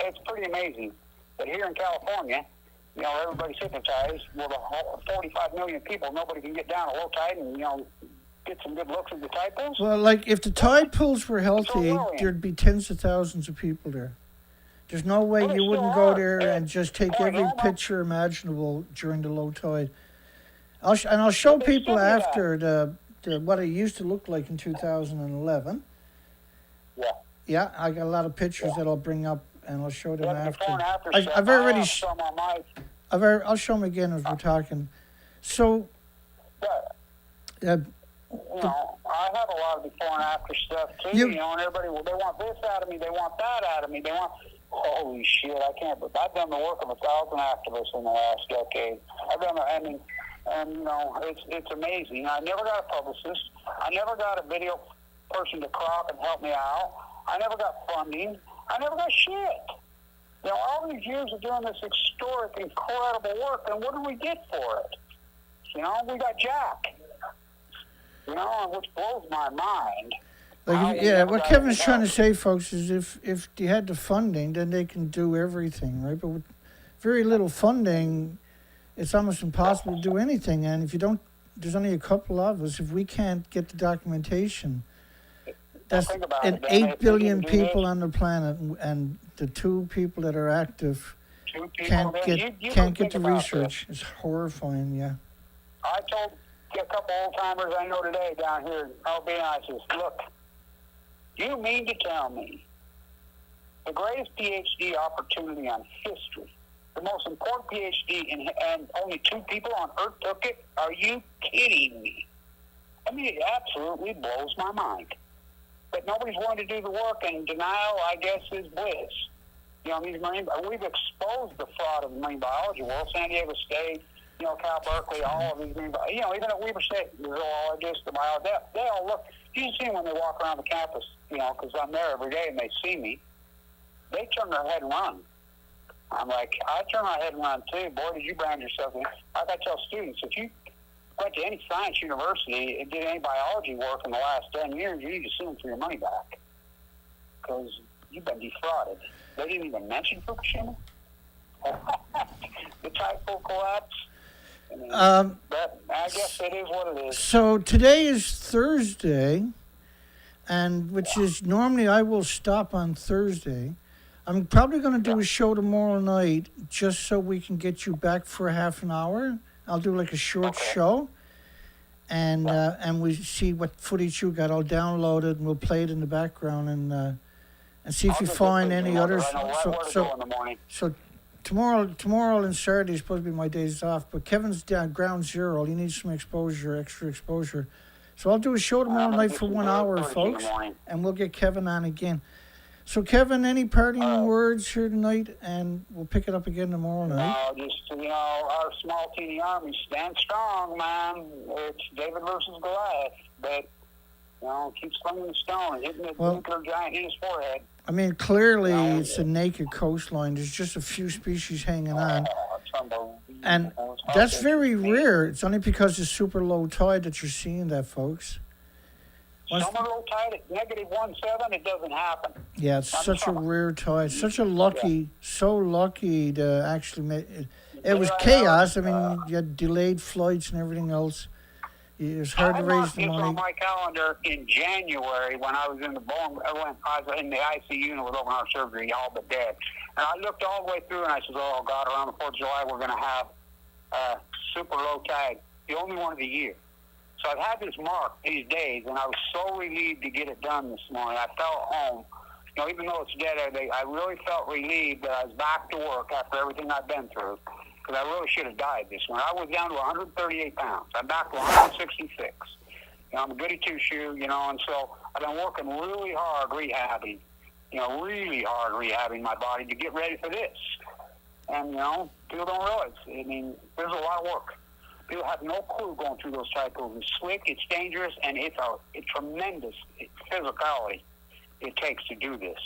it's pretty amazing. But here in California, everybody's hypnotized. Well, the 45 million people, nobody can get down at low tide and, get some good looks at the tide pools. Well, like if the tide pools were healthy, there'd be tens of thousands of people there. There's no way you wouldn't go there and just take every picture imaginable during the low tide. I'll show people after the what it used to look like in 2011. Yeah. Yeah, I got a lot of pictures that I'll bring up and I'll show them after. Before and after I've already. some on my. I'll show them again as we're talking. So. I have a lot of before and after stuff too. And everybody, they want this out of me, they want that out of me, they want. Holy shit! I can't. But I've done the work of 1,000 activists in the last decade. I've done. It's amazing. I never got a publicist. I never got a video person to crop and help me out. I never got funding. I never got shit. All these years of doing this historic, incredible work, and what do we get for it? We got Jack. Which blows my mind. What Kevin's trying to say, folks, is if they had the funding, then they can do everything, right? But with very little funding, it's almost impossible to do anything. And if you don't, there's only a couple of us. If we can't get the documentation, that's 8 billion people on the planet, and the 2 people that are active can't get the research. It's horrifying, yeah. I told a couple old timers I know today down here, I'll be honest, look, you mean to tell me the greatest PhD opportunity on history, the most important PhD, and only 2 people on Earth took it? Are you kidding me? I mean, it absolutely blows my mind. But nobody's willing to do the work, and denial, I guess, is bliss. We've exposed the fraud of the marine biology world. San Diego State, Cal Berkeley, all of these marine even at Weber State, the zoologists, the biologists, they all look. You can see them when they walk around the campus, because I'm there every day and they see me. They turn their head and run. I'm like, I turn my head and run too. Boy, did you brand yourself. Like I tell students, if you went to any science university and did any biology work in the last 10 years, you need to sue them for your money back. Because you've been defrauded. They didn't even mention Fukushima. The typhoon collapse. But I guess it is what it is. So today is Thursday, and which is normally I will stop on Thursday. I'm probably going to do a show tomorrow night just so we can get you back for half an hour. I'll do like a short show, and we see what footage you got. I'll download it and we'll play it in the background and see if you find any others. So tomorrow and Saturday is supposed to be my days off, but Kevin's down ground zero. He needs some extra exposure. So I'll do a show tomorrow night for 1 hour, folks, and we'll get Kevin on again. So, Kevin, any parting words here tonight, and we'll pick it up again tomorrow night? Our small teeny army stands strong, man. It's David versus Goliath, but keep slinging the stone and hitting the nuclear giant in his forehead. I mean, clearly it's a naked coastline. There's just a few species hanging on. And that's very rare. It's only because it's super low tide that you're seeing that, folks. Summer low tide at -1.7, it doesn't happen. Yeah, it's such a rare tide. So lucky to actually make it. It was chaos. I mean, you had delayed flights and everything else. It's hard to I raise marked the this money. on my calendar in January when I was in the I was in the ICU and with open heart surgery, all but dead. And I looked all the way through and I said, oh, God, around the 4th of July, we're going to have super low tide, the only one of the year. So I've had this marked these days, and I was so relieved to get it done this morning. I felt home. You know, even though it's dead, I really felt relieved that I was back to work after everything I've been through, because I really should have died this morning. I was down to 138 pounds. I'm back to 166. You know, I'm a goody two-shoe, you know, and so I've been working really hard rehabbing, really hard rehabbing my body to get ready for this. And, people don't realize. I mean, there's a lot of work. People have no clue going through those cycles. It's slick, it's dangerous, and it's a tremendous physicality it takes to do this.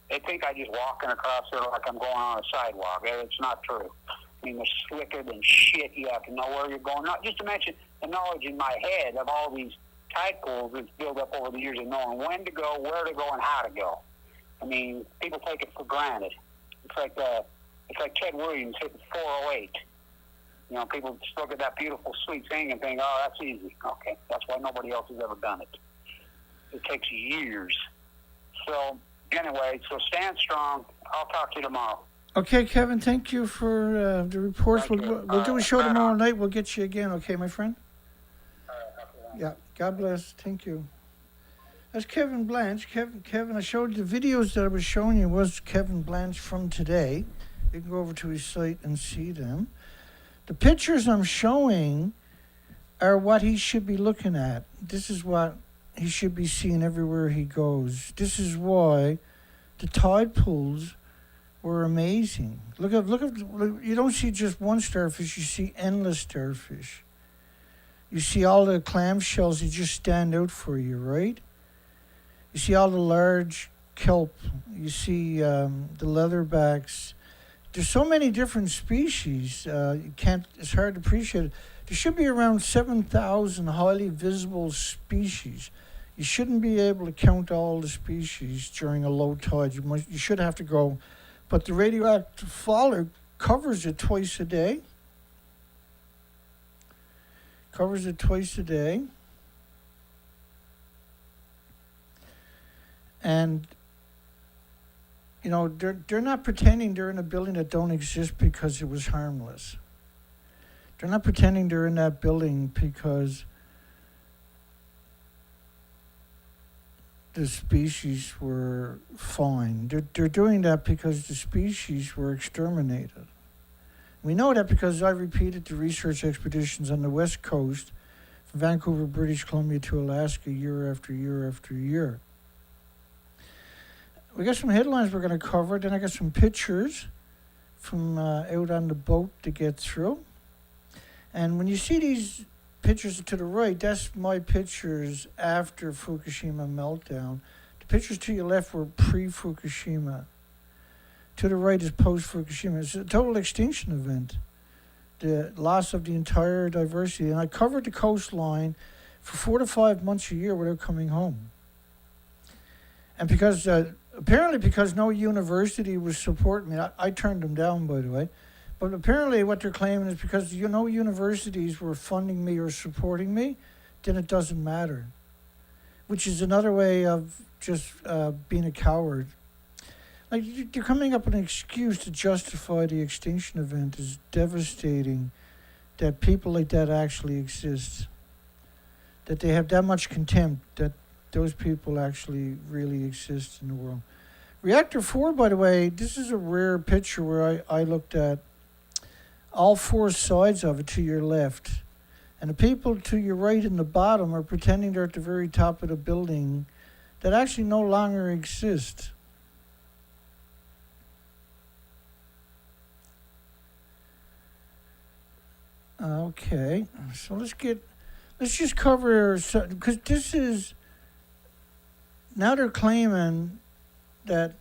They think I just walking across there like I'm going on a sidewalk. It's not true. I mean, they're slicker than shit. You have to know where you're going. Not just to mention the knowledge in my head of all these tide pools that's built up over the years of knowing when to go, where to go, and how to go. I mean, people take it for granted. It's like Ted Williams hitting 408. You know, people just look at that beautiful, sweet thing and think, oh, that's easy. Okay, that's why nobody else has ever done it. It takes years. So, anyway, stand strong. I'll talk to you tomorrow. Okay, Kevin, thank you for the reports. We'll do a show tomorrow night. We'll get you again, okay, my friend? Yeah, God bless. Thank you. That's Kevin Blanche. Kevin, I showed the videos that I was showing you was Kevin Blanche from today. You can go over to his site and see them. The pictures I'm showing are what he should be looking at. This is what he should be seeing everywhere he goes. This is why the tide pools were amazing. Look, you don't see just one starfish, you see endless starfish. You see all the clamshells that just stand out for you, right? You see all the large kelp. You see the leatherbacks. There's so many different species. It's hard to appreciate it. There should be around 7,000 highly visible species. You shouldn't be able to count all the species during a low tide. You should have to go. But the radioactive faller covers it twice a day. And they're not pretending they're in a building that don't exist because it was harmless. They're not pretending they're in that building because the species were fine. They're doing that because the species were exterminated. We know that because I repeated the research expeditions on the West Coast, from Vancouver, British Columbia to Alaska, year after year after year. We got some headlines we're going to cover. Then I got some pictures from out on the boat to get through. And when you see these pictures to the right, that's my pictures after Fukushima meltdown. The pictures to your left were pre-Fukushima. To the right is post-Fukushima. It's a total extinction event. The loss of the entire diversity. And I covered the coastline for 4 to 5 months a year without coming home. And because apparently because no university was supporting me, I turned them down, by the way. But apparently what they're claiming is because no universities were funding me or supporting me, then it doesn't matter. Which is another way of just being a coward. Like, you're coming up with an excuse to justify the extinction event is devastating, that people like that actually exist. That they have that much contempt that those people actually really exist in the world. Reactor 4, by the way, this is a rare picture where I looked at all 4 sides of it to your left. And the people to your right and the bottom are pretending they're at the very top of the building that actually no longer exist. Okay, so let's just cover, because this is, now they're claiming that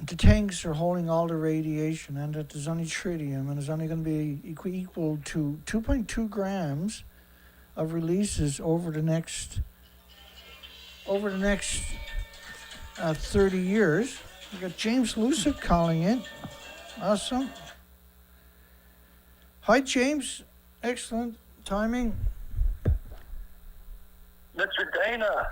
the tanks are holding all the radiation and that there's only tritium and it's only going to be equal to 2.2 grams of releases over the next 30 years. We got James Lucid calling in. Awesome. Hi, James. Excellent timing. Mr. Dana,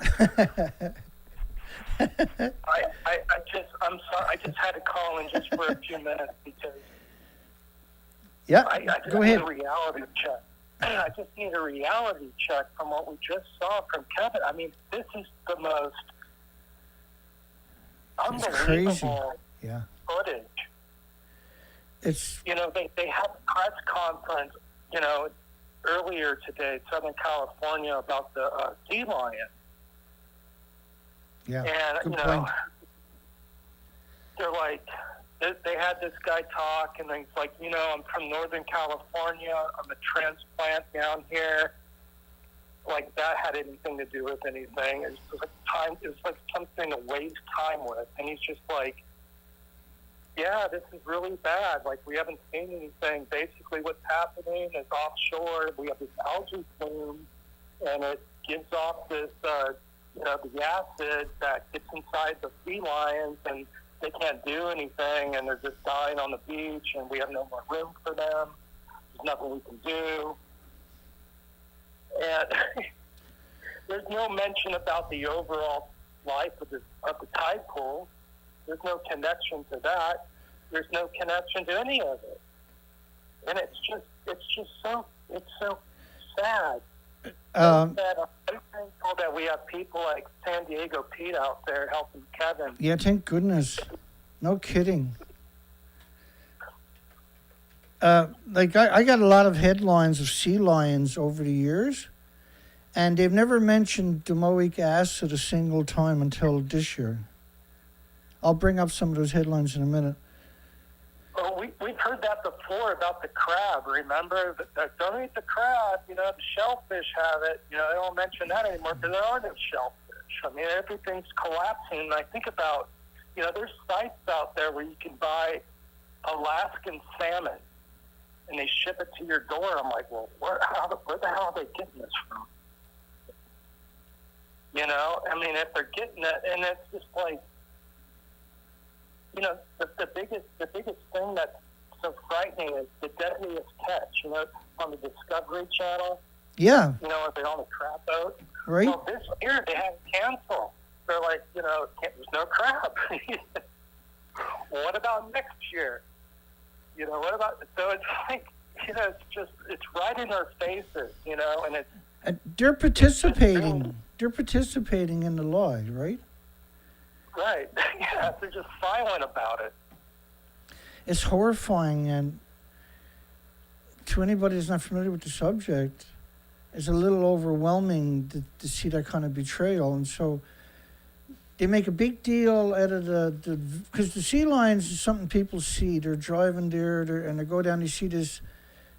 I'm sorry. I just had to call in just for a few minutes because Yeah, I just go need ahead. a reality check. I just need a reality check from what we just saw from Kevin. I mean, this is the most It's crazy. unbelievable Yeah. footage. It's You know, they had a press conference, you know, earlier today in Southern California about the sea lion. yeah. And, Good you know, point. they're like, they had this guy talk, and he's like, you know, I'm from Northern California. I'm a transplant down here. Like, that had anything to do with anything. It was like time. It was like something to waste time with. And he's just like, yeah, this is really bad. Like, we haven't seen anything. Basically, what's happening is offshore. We have this algae plume, and it gives off this, you know, the acid that gets inside the sea lions, and they can't do anything, and they're just dying on the beach, and we have no more room for them. There's nothing we can do. And there's no mention about the overall life of the tide pool. There's no connection to that. There's no connection to any of it. And it's just so sad. I'm thankful that we have people like San Diego Pete out there helping Kevin. Yeah, thank goodness. No kidding. Like I got a lot of headlines of sea lions over the years, and they've never mentioned domoic acid a single time until this year. I'll bring up some of those headlines in a minute. Well, we've heard that before about the crab. Remember, don't eat the crab. You know, the shellfish have it. You know, they don't mention that anymore because there are no shellfish. I mean, everything's collapsing. And I think about, you know, there's sites out there where you can buy Alaskan salmon, and they ship it to your door. I'm like, well, where the hell are they getting this from? You know, I mean, if they're getting it, and it's just like, you know, the biggest thing that's so frightening is the deadliest catch. You know, on the Discovery Channel. Yeah. You know, if they're on a crab boat. Right. Well, this year they had to cancel. They're like, you know, there's no crab. What about next year? You know, what about? So it's like, you know, it's right in our faces. You know, and it's. They're participating. They're participating in the law, right? Right. Yeah, they're just silent about it. It's horrifying, and to anybody who's not familiar with the subject, it's a little overwhelming to see that kind of betrayal. And so they make a big deal out of because the sea lions is something people see. They're driving there, and they go down, they see this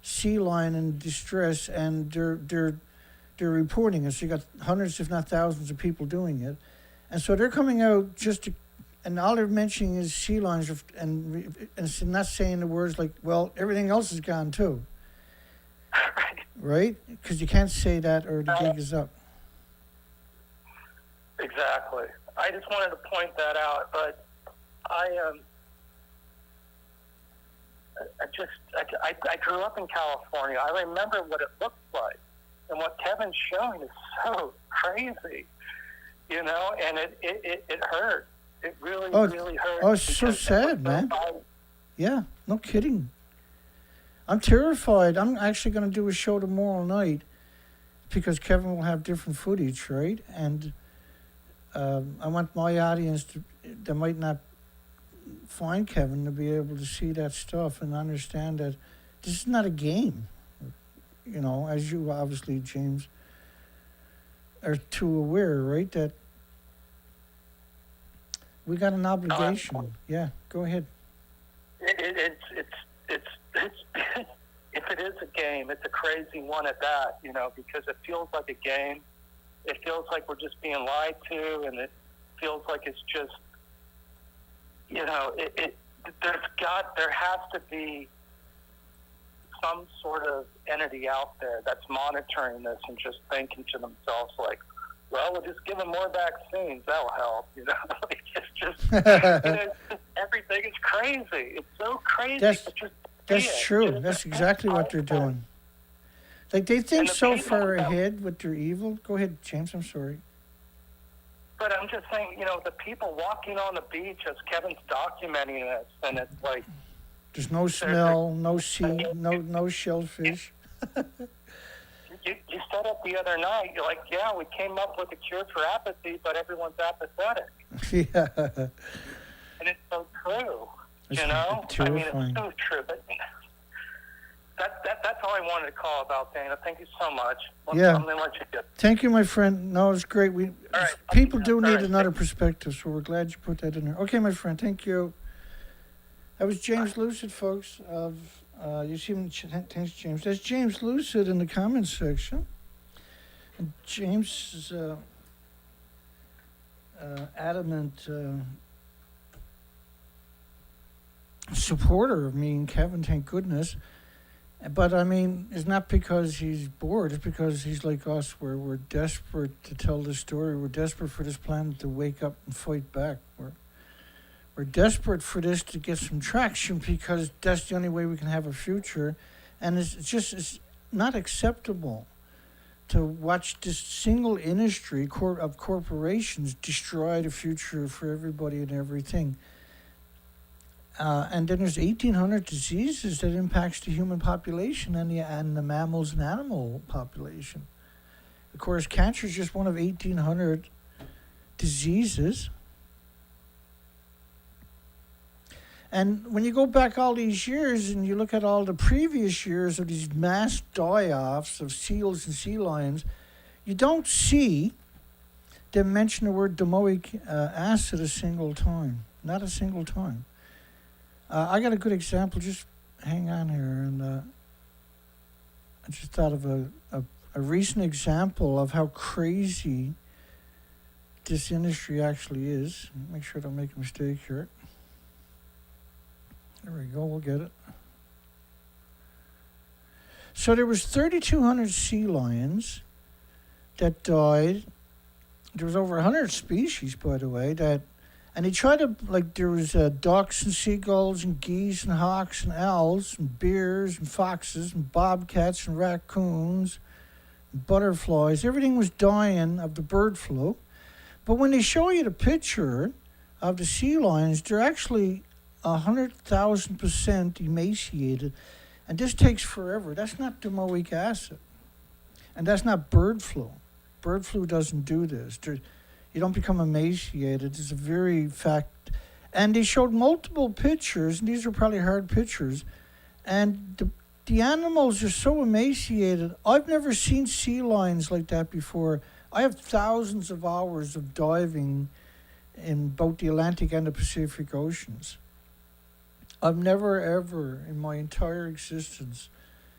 sea lion in distress, and they're reporting it. So you got hundreds, if not thousands, of people doing it. And so they're coming out and all they're mentioning is sea lions, and it's not saying the words like, well, everything else is gone too. Right? Because you can't say that or the gig is up. Exactly. I just wanted to point that out, but I grew up in California. I remember what it looked like, and what Kevin's showing is so crazy. You know, and it hurt. It really hurt. Oh, it's so sad, man. Yeah, no kidding. I'm terrified. I'm actually going to do a show tomorrow night because Kevin will have different footage, right? And I want my audience that might not find Kevin to be able to see that stuff and understand that this is not a game. You know, as you obviously, James, are too aware, right? That we got an obligation. Yeah, go ahead. It's if it is a game, it's a crazy one at that. You know, because it feels like a game. It feels like we're just being lied to, and it feels like it's just, you know, there has to be some sort of entity out there that's monitoring this and just thinking to themselves like, well, we'll just give them more vaccines. That'll help. You know, it's just, you know, everything is crazy. It's so crazy. That's true. That's exactly what they're doing. Like, they think And the so people far that- ahead with their evil. Go ahead, James, I'm sorry. But I'm just saying, the people walking on the beach as Kevin's documenting this, and it's like, There's no smell, no sea, no shellfish. you said it the other night. You're like, yeah, we came up with a cure for apathy, but everyone's apathetic. Yeah. And it's so true. It's I mean, terrifying. it's so true. But that's all I wanted to call about, Dana. Thank you so much. Yeah. I'm going to let you get. Thank you, my friend. No, it's great. All right. People do All need right. another perspective, so we're glad you put that in there. Okay, my friend, thank you. That was James Lucid, folks. You see him. Thanks, James. That's James Lucid in the comments section. And James is adamant supporter of me and Kevin, thank goodness. But I mean, it's not because he's bored. It's because he's like us, where we're desperate to tell the story. We're desperate for this planet to wake up and fight back. We're desperate for this to get some traction, because that's the only way we can have a future. And it's not acceptable to watch this single industry of corporations destroy the future for everybody and everything. And then there's 1,800 diseases that impacts the human population and the mammals and animal population. Of course, cancer is just one of 1,800 diseases. And when you go back all these years and you look at all the previous years of these mass die-offs of seals and sea lions, you don't see them mention the word domoic acid a single time. Not a single time. I got a good example. Just hang on here. And I just thought of a recent example of how crazy this industry actually is. Make sure I don't make a mistake here. There we go, we'll get it. So there was 3,200 sea lions that died. There was over 100 species, by the way, and they tried to, there was ducks and seagulls and geese and hawks and owls and bears and foxes and bobcats and raccoons and butterflies. Everything was dying of the bird flu. But when they show you the picture of the sea lions, they're actually 100,000% emaciated, and this takes forever. That's not domoic acid, and that's not bird flu. Bird flu doesn't do this. You don't become emaciated. It's a very fact. And they showed multiple pictures, and these are probably hard pictures, and the animals are so emaciated. I've never seen sea lions like that before. I have thousands of hours of diving in both the Atlantic and the Pacific Oceans. I've never, ever in my entire existence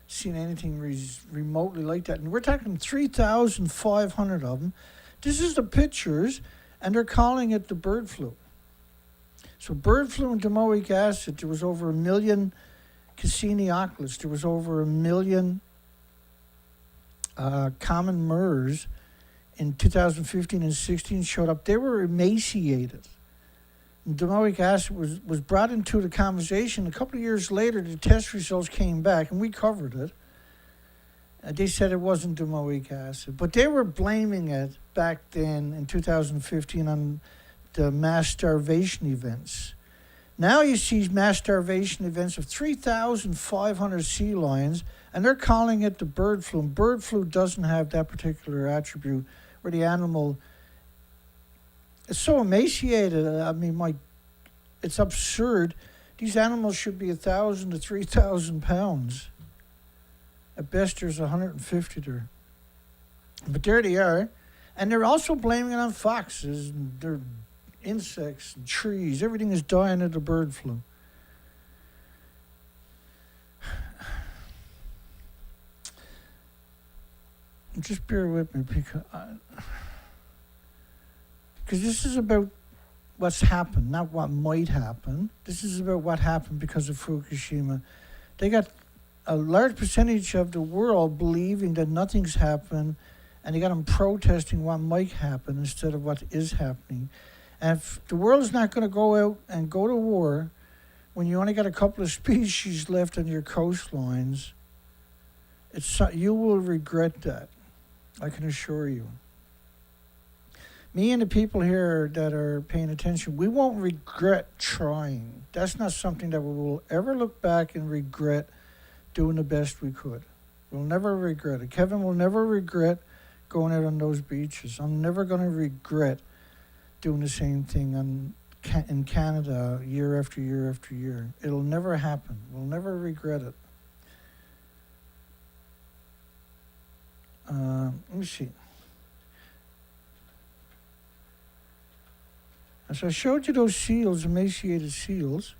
seen anything remotely like that. And we're talking 3,500 of them. This is the pictures, and they're calling it the bird flu. So bird flu and domoic acid, there was over 1 million Cassini occulus. There was over 1 million common MERS in 2015 and 16 showed up. They were emaciated. Domoic acid was brought into the conversation. A couple of years later, the test results came back, and we covered it. They said it wasn't domoic acid, but they were blaming it back then in 2015 on the mass starvation events. Now you see mass starvation events of 3,500 sea lions, and they're calling it the bird flu. And bird flu doesn't have that particular attribute where the animal... It's so emaciated. I mean, it's absurd. These animals should be 1,000 to 3,000 pounds. At best, there's 150 there. But there they are. And they're also blaming it on foxes and their insects and trees. Everything is dying of the bird flu. Just bear with me, because this is about what's happened, not what might happen. This is about what happened because of Fukushima. They got a large percentage of the world believing that nothing's happened, and they got them protesting what might happen instead of what is happening. And if the world is not going to go out and go to war when you only got a couple of species left on your coastlines, You will regret that. I can assure you. Me and the people here that are paying attention, we won't regret trying. That's not something that we will ever look back and regret doing the best we could. We'll never regret it. Kevin will never regret going out on those beaches. I'm never going to regret doing the same thing in Canada year after year after year. It'll never happen. We'll never regret it. Let me see. So I showed you those seals, emaciated seals.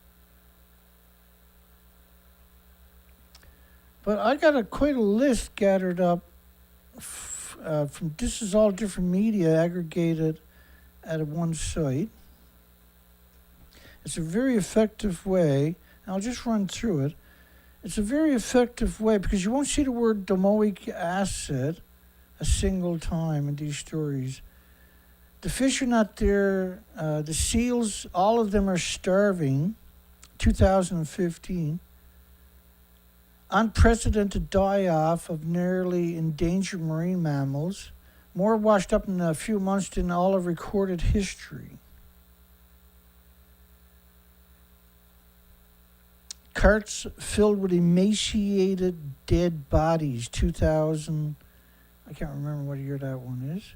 But I got quite a list gathered up from, this is all different media aggregated at one site. It's a very effective way, and I'll just run through it. It's a very effective way because you won't see the word domoic acid a single time in these stories. The fish are not there. The seals, all of them are starving. 2015. Unprecedented die-off of nearly endangered marine mammals. More washed up in a few months than all of recorded history. Carts filled with emaciated dead bodies. 2000. I can't remember what year that one is.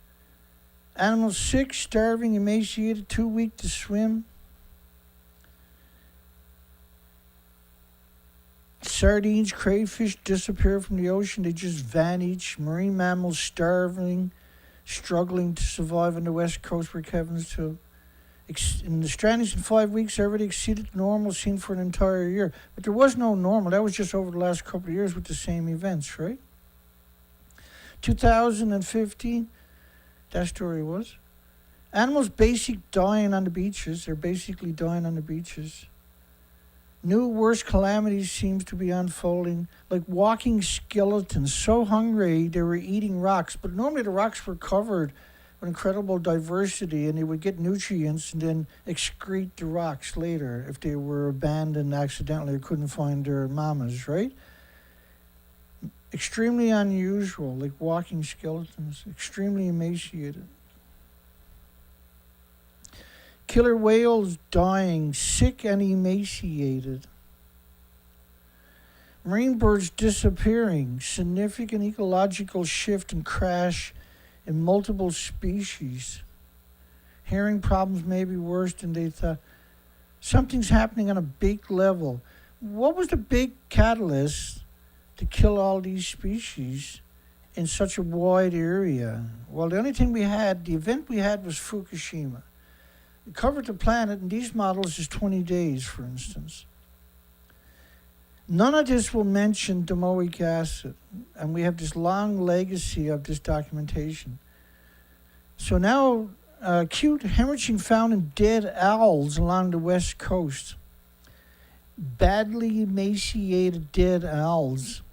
Animals sick, starving, emaciated, too weak to swim. Sardines, crayfish disappear from the ocean. They just vanish. Marine mammals starving, struggling to survive on the west coast where Kevin's to. In the strandings in 5 weeks, everybody exceeded normal seen for an entire year. But there was no normal. That was just over the last couple of years with the same events, right? 2015. That story was. Animals dying on the beaches. They're basically dying on the beaches. New worse calamities seems to be unfolding. Like walking skeletons, so hungry they were eating rocks. But normally the rocks were covered with incredible diversity and they would get nutrients and then excrete the rocks later if they were abandoned accidentally or couldn't find their mamas, right? Extremely unusual, like walking skeletons, extremely emaciated. Killer whales dying, sick and emaciated. Marine birds disappearing, significant ecological shift and crash in multiple species. Hearing problems may be worse than they thought. Something's happening on a big level. What was the big catalyst to kill all these species in such a wide area? Well, the only thing the event we had was Fukushima. It covered the planet, and these models is 20 days, for instance. None of this will mention domoic acid, and we have this long legacy of this documentation. So now, acute hemorrhaging found in dead owls along the west coast. Badly emaciated dead owls.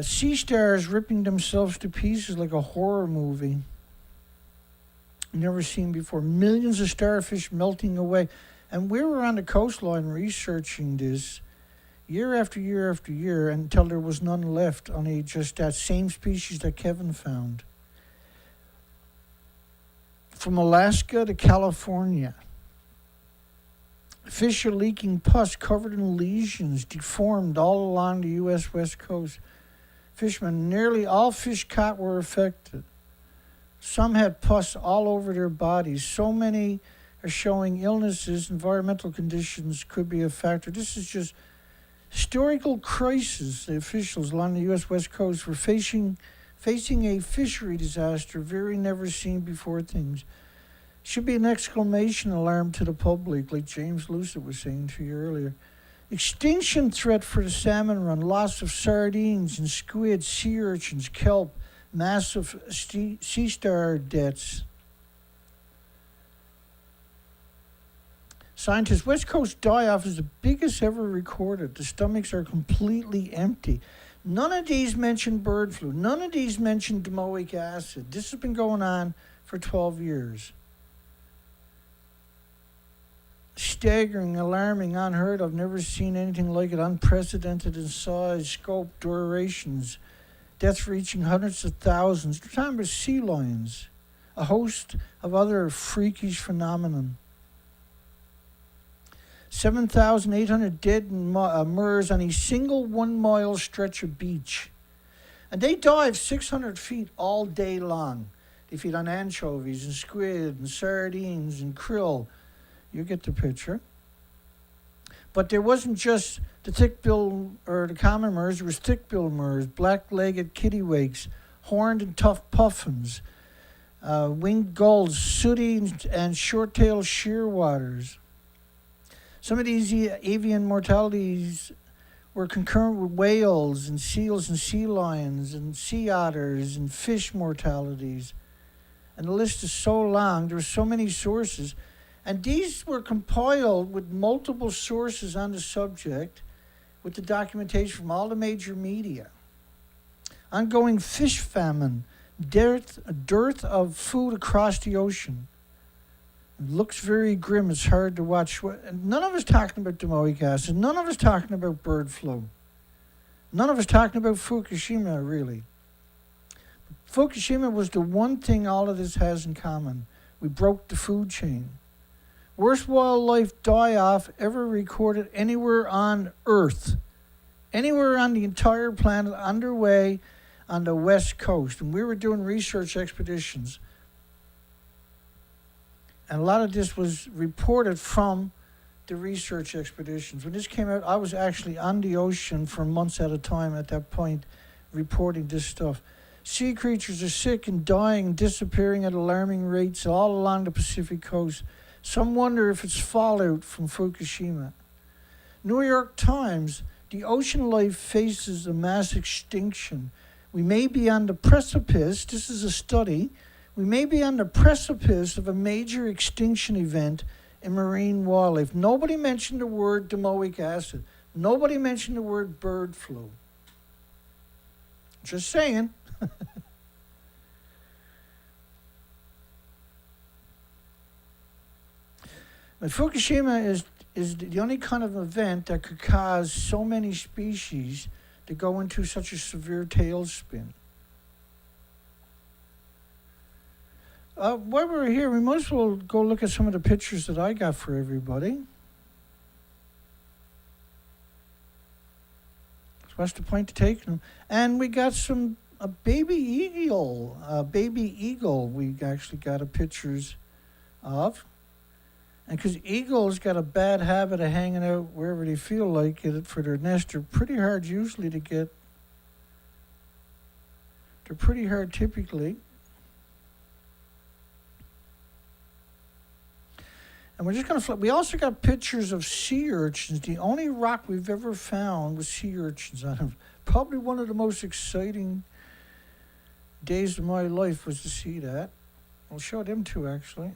Sea stars ripping themselves to pieces like a horror movie. Never seen before. Millions of starfish melting away. And we were on the coastline researching this year after year after year until there was none left, only just that same species that Kevin found. From Alaska to California. Fish are leaking pus covered in lesions, deformed all along the U.S. West Coast. Fishermen, nearly all fish caught were affected. Some had pus all over their bodies. So many are showing illnesses. Environmental conditions could be a factor. This is just historical crisis. The officials along the U.S. West Coast were facing a fishery disaster, very never seen before things. Should be an exclamation alarm to the public, like James Lucid was saying to you earlier. Extinction threat for the salmon run, loss of sardines and squid, sea urchins, kelp, massive sea star deaths. Scientists, West Coast die-off is the biggest ever recorded. The stomachs are completely empty. None of these mention bird flu. None of these mention domoic acid. This has been going on for 12 years. staggering, alarming, unheard of, never seen anything like it, unprecedented in size, scope, durations, deaths reaching hundreds of thousands. We're talking about sea lions, a host of other freakish phenomenon. 7,800 dead MERS on a single 1 mile stretch of beach. And they dive 600 feet all day long. They feed on anchovies and squid and sardines and krill. You get the picture. But there wasn't just the thick-bill or the common MERS. There was thick-bill MERS, black-legged kittiwakes, horned and tough puffins, winged gulls, sooty and short-tailed shearwaters. Some of these avian mortalities were concurrent with whales and seals and sea lions and sea otters and fish mortalities. And the list is so long. There were so many sources. And these were compiled with multiple sources on the subject with the documentation from all the major media. Ongoing fish famine, dearth of food across the ocean. It looks very grim. It's hard to watch. None of us talking about domoic acid. None of us talking about bird flu. None of us talking about Fukushima, really. Fukushima was the one thing all of this has in common. We broke the food chain. Worst wildlife die-off ever recorded anywhere on Earth. Anywhere on the entire planet underway on the West Coast. And we were doing research expeditions. And a lot of this was reported from the research expeditions. When this came out, I was actually on the ocean for months at a time at that point, reporting this stuff. Sea creatures are sick and dying and disappearing at alarming rates all along the Pacific coast. Some wonder if it's fallout from Fukushima. New York Times, the ocean life faces a mass extinction. We may be on the precipice, this is a study, we may be on the precipice of a major extinction event in marine wildlife. Nobody mentioned the word domoic acid. Nobody mentioned the word bird flu. Just saying. But Fukushima is the only kind of event that could cause so many species to go into such a severe tailspin. While we're here, we might as well go look at some of the pictures that I got for everybody. So what's the point of taking them? And we got a baby eagle. We actually got a pictures of. And because eagles got a bad habit of hanging out wherever they feel like it for their nest, they're pretty hard usually to get. They're pretty hard typically. And we're just going to flip. We also got pictures of sea urchins. The only rock we've ever found with sea urchins on it. Probably one of the most exciting days of my life was to see that. I'll show them too, actually.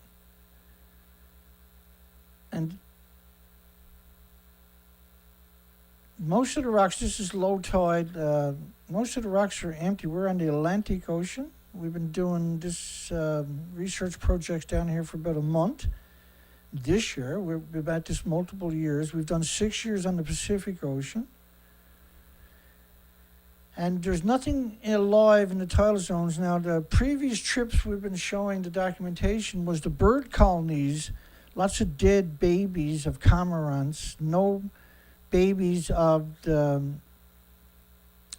And most of the rocks, this is low tide, most of the rocks are empty. We're on the Atlantic Ocean. We've been doing this research projects down here for about a month. This year, we've been at this multiple years. We've done 6 years on the Pacific Ocean. And there's nothing alive in the tidal zones. Now, the previous trips we've been showing the documentation was the bird colonies, lots of dead babies of cormorants, no babies of the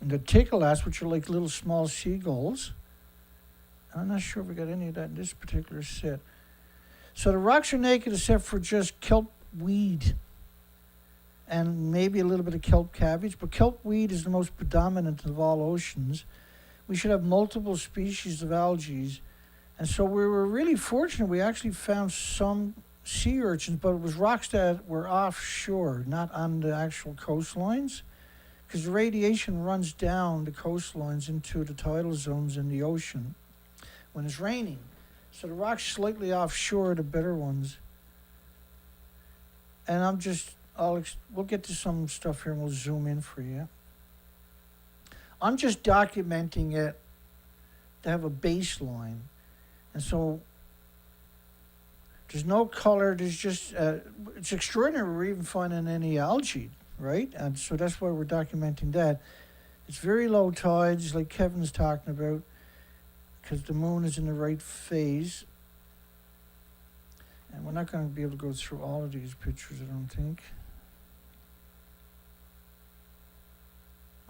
tickleass, which are like little small seagulls. I'm not sure if we got any of that in this particular set. So the rocks are naked except for just kelp weed and maybe a little bit of kelp cabbage, but kelp weed is the most predominant of all oceans. We should have multiple species of algae. And so we were really fortunate. We actually found some sea urchins, but it was rocks that were offshore, not on the actual coastlines, because the radiation runs down the coastlines into the tidal zones in the ocean when it's raining. So the rocks slightly offshore are the better ones. And we'll get to some stuff here and we'll zoom in for you. I'm just documenting it to have a baseline. And so There's no color. There's just, it's extraordinary we're even finding any algae, right? And so that's why we're documenting that. It's very low tides, like Kevin's talking about, because the moon is in the right phase. And we're not going to be able to go through all of these pictures, I don't think.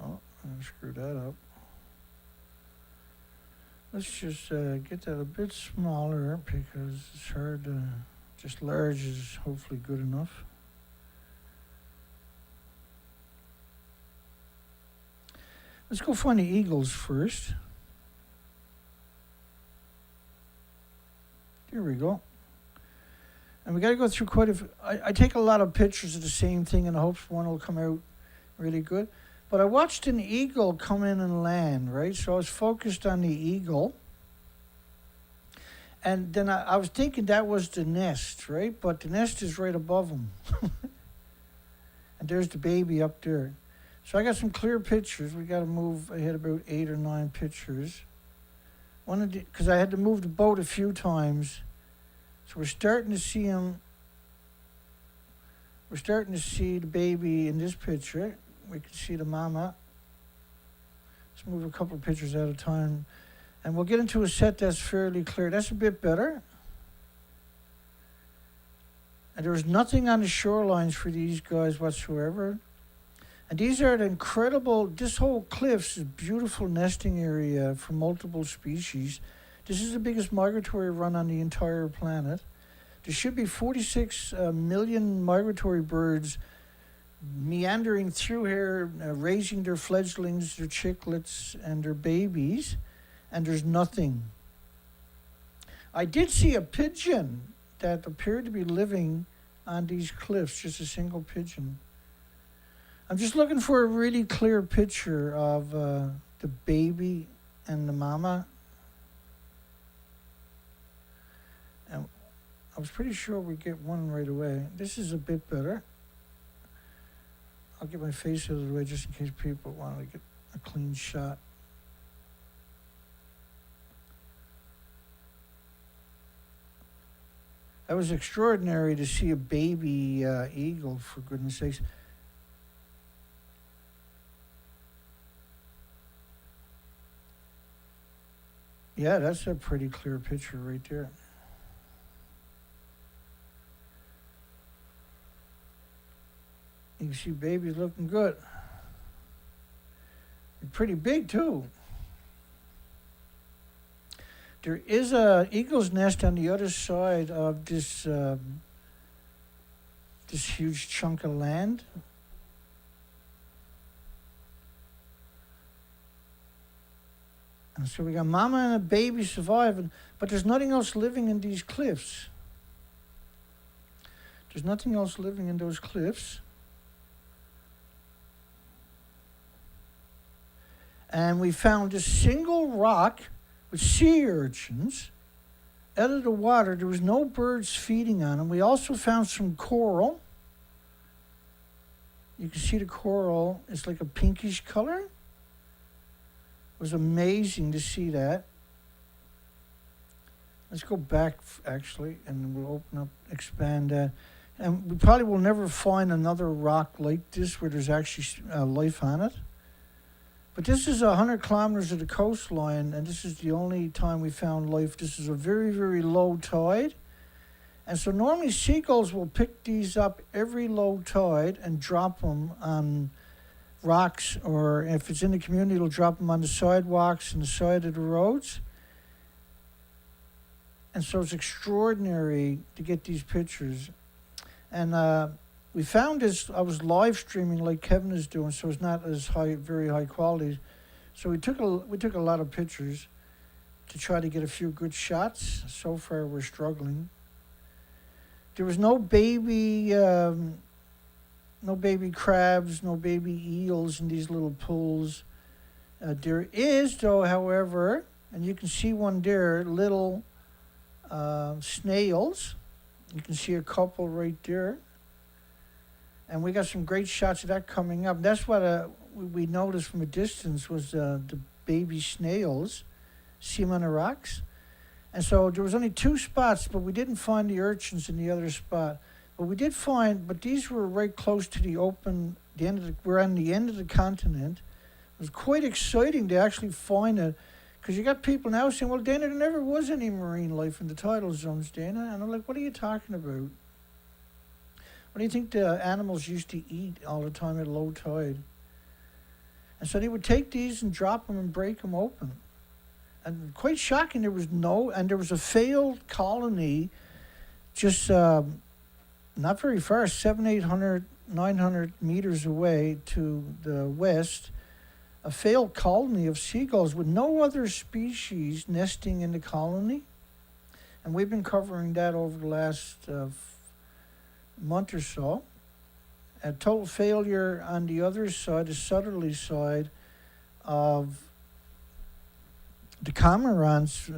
Oh, I screwed that up. Let's just get that a bit smaller because it's hard to, just large is hopefully good enough. Let's go find the eagles first. Here we go. And we got to go through quite a few. I take a lot of pictures of the same thing in the hopes one will come out really good. But I watched an eagle come in and land, right? So I was focused on the eagle. And then I was thinking that was the nest, right? But the nest is right above them. And there's the baby up there. So I got some clear pictures. We got to move ahead about 8 or 9 pictures. Because I had to move the boat a few times. So we're starting to see him. We're starting to see the baby in this picture. We can see the mama. Let's move a couple of pictures at a time. And we'll get into a set that's fairly clear. That's a bit better. And there's nothing on the shorelines for these guys whatsoever. And these are the incredible, this whole cliffs is a beautiful nesting area for multiple species. This is the biggest migratory run on the entire planet. There should be 46 million migratory birds meandering through here, raising their fledglings, their chicklets, and their babies, and there's nothing. I did see a pigeon that appeared to be living on these cliffs, just a single pigeon. I'm just looking for a really clear picture of the baby and the mama. And I was pretty sure we'd get one right away. This is a bit better. I'll get my face out of the way just in case people want to get a clean shot. That was extraordinary to see a baby eagle, for goodness sakes. Yeah, that's a pretty clear picture right there. You can see baby's looking good. They're pretty big too. There is a eagle's nest on the other side of this this huge chunk of land. And so we got mama and a baby surviving, but there's nothing else living in these cliffs. There's nothing else living in those cliffs. And we found a single rock with sea urchins out of the water. There was no birds feeding on them. We also found some coral. You can see the coral is like a pinkish color. It was amazing to see that. Let's go back, actually, and we'll open up, expand that. And we probably will never find another rock like this where there's actually life on it. But this is 100 kilometers of the coastline, and this is the only time we found life. This is a very, very low tide. And so normally seagulls will pick these up every low tide and drop them on rocks, or if it's in the community, it'll drop them on the sidewalks and the side of the roads. And so it's extraordinary to get these pictures. And we found this, I was live streaming like Kevin is doing, so it's not as high, very high quality. So we took a lot of pictures to try to get a few good shots. So far we're struggling. There was no baby crabs, no baby eels in these little pools. There is, though, however, and you can see one there, little snails. You can see a couple right there. And we got some great shots of that coming up. That's what we noticed from a distance was the baby snails, see them on the rocks. And so there was only 2 spots, but we didn't find the urchins in the other spot. But we did find, but these were right close to the open, we're on the end of the continent. It was quite exciting to actually find it, because you got people now saying, well, Dana, there never was any marine life in the tidal zones, Dana. And I'm like, what are you talking about? What do you think the animals used to eat all the time at low tide? And so they would take these and drop them and break them open. And quite shocking, there was a failed colony just not very far, 700, 800, 900 meters away to the west, a failed colony of seagulls with no other species nesting in the colony. And we've been covering that over the last month or so. A total failure on the other side, the southerly side of the cormorants.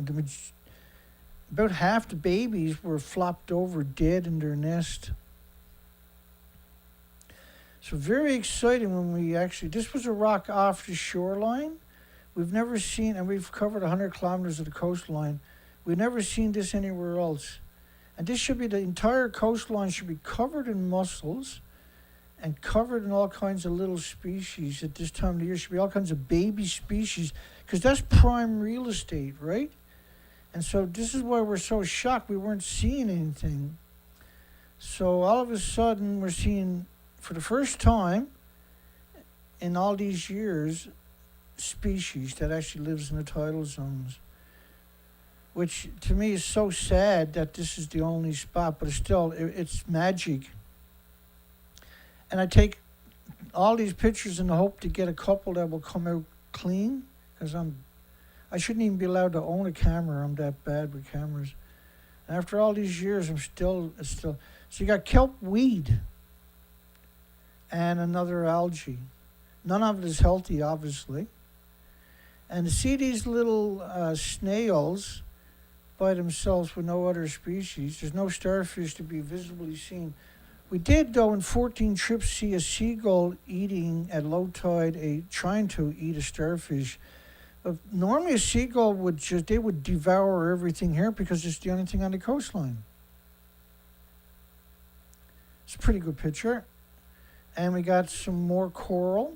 About half the babies were flopped over dead in their nest. So very exciting when we this was a rock off the shoreline. We've never seen, and we've covered 100 kilometers of the coastline. We've never seen this anywhere else. And this should be, the entire coastline should be covered in mussels and covered in all kinds of little species at this time of the year. Should be all kinds of baby species, because that's prime real estate, right? And so this is why we're so shocked we weren't seeing anything. So all of a sudden we're seeing, for the first time in all these years, species that actually lives in the tidal zones, which to me is so sad that this is the only spot, but it's magic. And I take all these pictures in the hope to get a couple that will come out clean, because I shouldn't even be allowed to own a camera. I'm that bad with cameras. And after all these years, it's still. So you got kelp weed and another algae. None of it is healthy, obviously. And to see these little snails by themselves with no other species, there's no starfish to be visibly seen. We did, though, in 14 trips, see a seagull eating at low tide, trying to eat a starfish. But normally a seagull would devour everything here because it's the only thing on the coastline. It's a pretty good picture. And we got some more coral,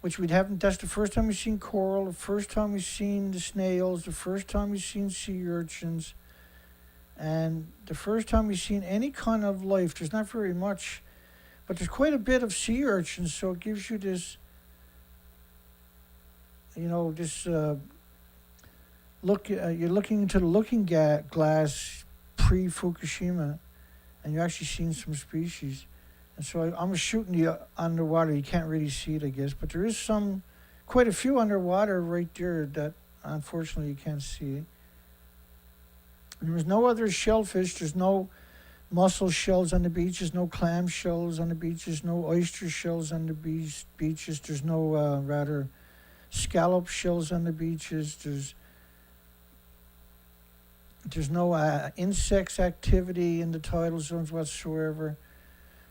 which that's the first time we've seen coral, the first time we've seen the snails, the first time we've seen sea urchins, and the first time we've seen any kind of life. There's not very much, but there's quite a bit of sea urchins, so it gives you this, look, you're looking into the looking glass pre-Fukushima, and you're actually seeing some species. And so I'm shooting you underwater. You can't really see it, I guess, but there is quite a few underwater right there that unfortunately you can't see. And there's no other shellfish. There's no mussel shells on the beaches, no clam shells on the beaches, no oyster shells on the beaches. There's no scallop shells on the beaches. There's no insects activity in the tidal zones whatsoever.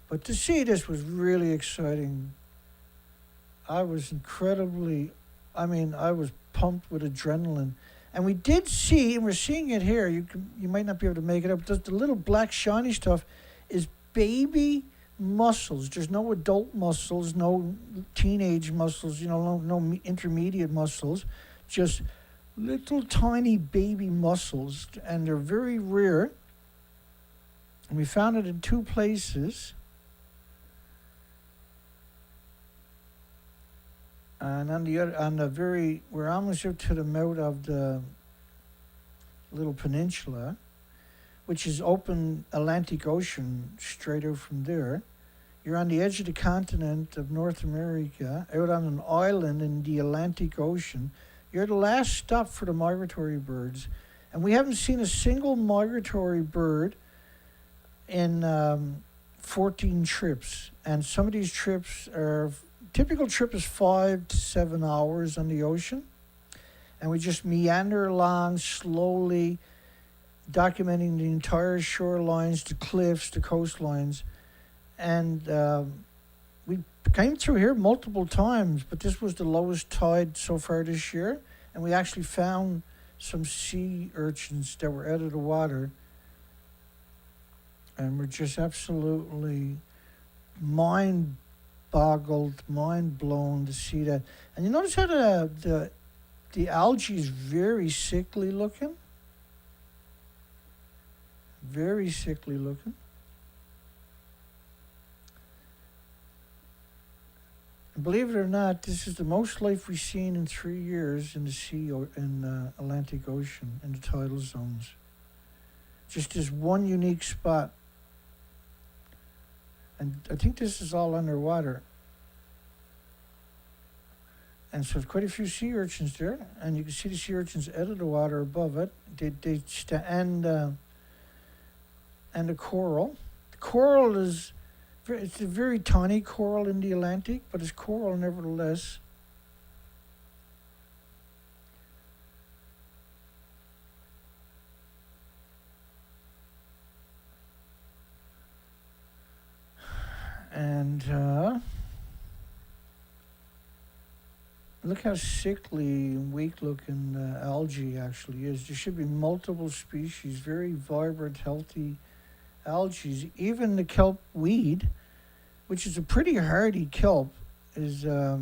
But to see this was really exciting. I was pumped with adrenaline. And we did see, and we're seeing it here, you might not be able to make it up, but the little black shiny stuff is baby mussels. There's no adult mussels, no teenage mussels, no intermediate mussels, just little tiny baby mussels, and they're very rare. And we found it in 2 places. And we're almost up to the mouth of the little peninsula, which is open Atlantic Ocean straight out from there. You're on the edge of the continent of North America, out on an island in the Atlantic Ocean. You're the last stop for the migratory birds. And we haven't seen a single migratory bird in 14 trips. And some of these trips typical trip is 5 to 7 hours on the ocean, and we just meander along slowly, documenting the entire shorelines, the cliffs, the coastlines, and we came through here multiple times, but this was the lowest tide so far this year, and we actually found some sea urchins that were out of the water, and were just absolutely mind-boggled, mind-blown to see that. And you notice how the algae is very sickly looking? Very sickly looking. And believe it or not, this is the most life we've seen in 3 years in the sea or in the Atlantic Ocean, in the tidal zones. Just this one unique spot. And I think this is all underwater. And so there's quite a few sea urchins there, and you can see the sea urchins out of the water above it. And the coral. The coral is, it's a very tiny coral in the Atlantic, but it's coral nevertheless. And look how sickly and weak-looking algae actually is. There should be multiple species, very vibrant, healthy algae. Even the kelp weed, which is a pretty hardy kelp, is not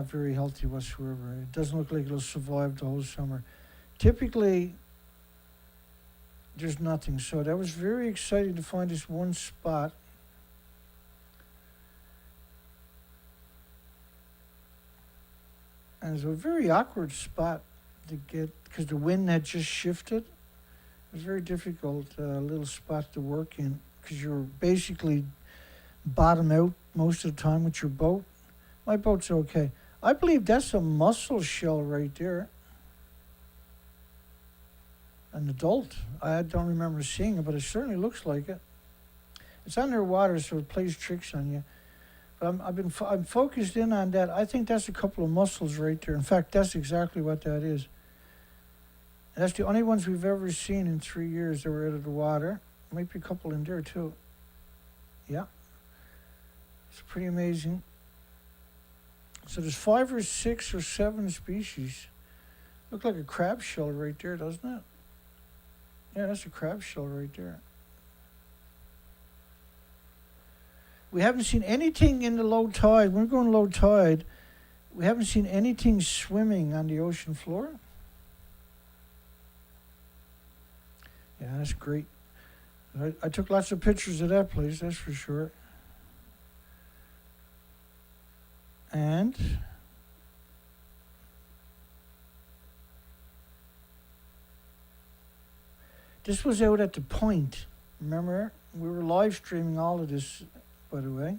very healthy whatsoever. It doesn't look like it'll survive the whole summer. Typically, there's nothing. So that was very exciting to find this one spot. And it was a very awkward spot to get, because the wind had just shifted. It was very difficult, little spot to work in, because you're basically bottom out most of the time with your boat. My boat's okay. I believe that's a mussel shell right there. An adult. I don't remember seeing it, but it certainly looks like it. It's underwater, so it plays tricks on you. But I'm focused in on that. I think that's a couple of mussels right there. In fact, that's exactly what that is. And that's the only ones we've ever seen in 3 years that were out of the water. Might be a couple in there too. Yeah. It's pretty amazing. So there's 5 or 6 or 7 species. Look like a crab shell right there, doesn't it? Yeah, that's a crab shell right there. We haven't seen anything in the low tide. We're going low tide. We haven't seen anything swimming on the ocean floor. Yeah, that's great. I took lots of pictures of that place, that's for sure. And this was out at the point. Remember? We were live streaming all of this, by the way.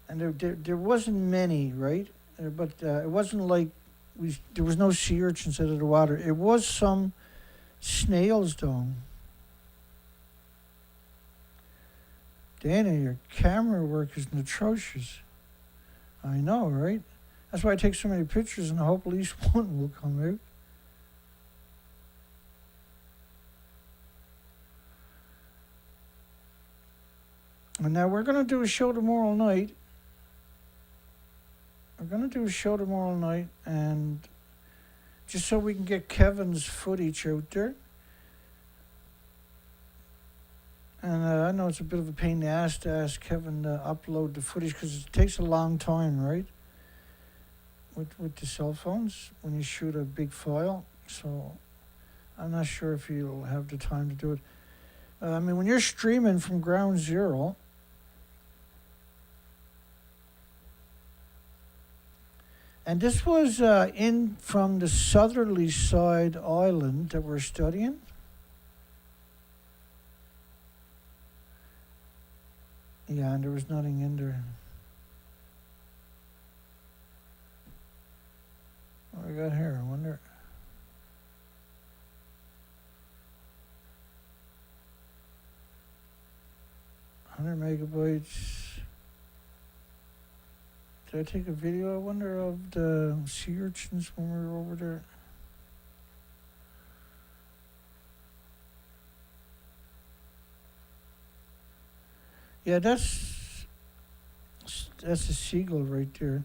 And there wasn't many, right? But it wasn't like there was no sea urchins out of the water. It was some snails, though. Dana, your camera work is atrocious. I know, right? That's why I take so many pictures and I hope at least one will come out. And now we're going to do a show tomorrow night. And just so we can get Kevin's footage out there. And I know it's a bit of a pain in the ass to ask Kevin to upload the footage because it takes a long time, right? With the cell phones when you shoot a big file. So I'm not sure if you'll have the time to do it. I mean, when you're streaming from ground zero, and this was in from the southerly side island that we're studying. Yeah, and there was nothing in there. What do we got here? I wonder. $100 MB. Did I take a video, I wonder, of the sea urchins when we were over there? Yeah, that's a seagull right there.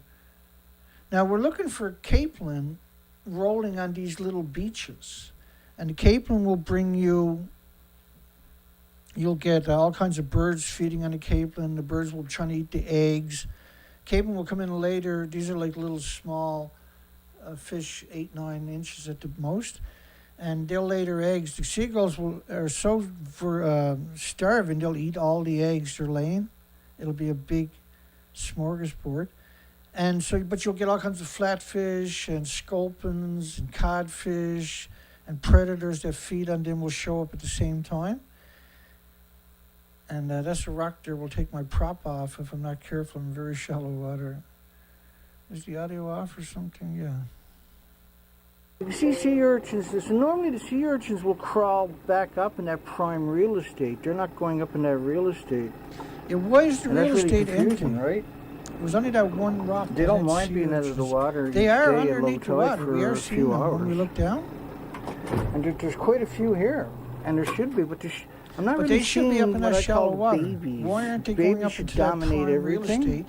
Now we're looking for capelin rolling on these little beaches. And the capelin will bring you, you'll get all kinds of birds feeding on the capelin. The birds will try to eat the eggs. Capelin will come in later. These are like little small fish, 8-9 inches at the most. And they'll lay their eggs. The seagulls are so starving, they'll eat all the eggs they're laying. It'll be a big smorgasbord. And so, but you'll get all kinds of flatfish and sculpins and codfish, and predators that feed on them will show up at the same time. And that's a rock there. Will take my prop off if I'm not careful in very shallow water. Is the audio off or something? Yeah. You see sea urchins. So normally the sea urchins will crawl back up in that prime real estate. They're not going up in that real estate. It was the real estate empty, right? It was only that one rock. They don't mind being out of the water. They are underneath the water. We are seeing them when we look down. And there's quite a few here, and there should be, but I'm not really seeing. But they should be up in that shallow water. Babies. Why aren't they going up into that prime real estate?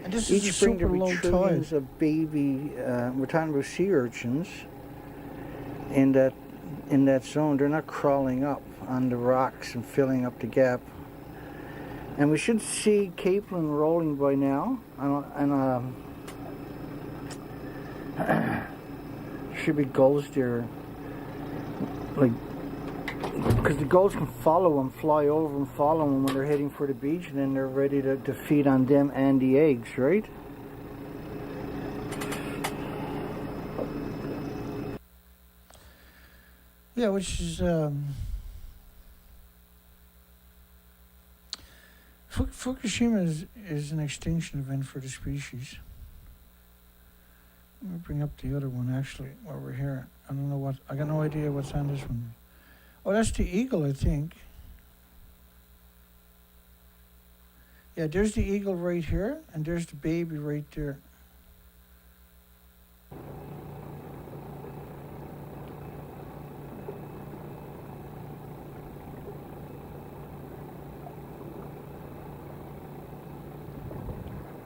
And this is a super low tide. Trillions of baby. We're talking about sea urchins. In that zone, they're not crawling up on the rocks and filling up the gap. And we should see capelin rolling by now. Should be gulls there, like, because the gulls can follow them, fly over and follow them when they're heading for the beach, and then they're ready to feed on them and the eggs, right? Yeah, which is Fukushima is an extinction event for the species. Let me bring up the other one actually while we're here. I got no idea what's on this one. Oh, that's the eagle, I think. Yeah, there's the eagle right here, and there's the baby right there.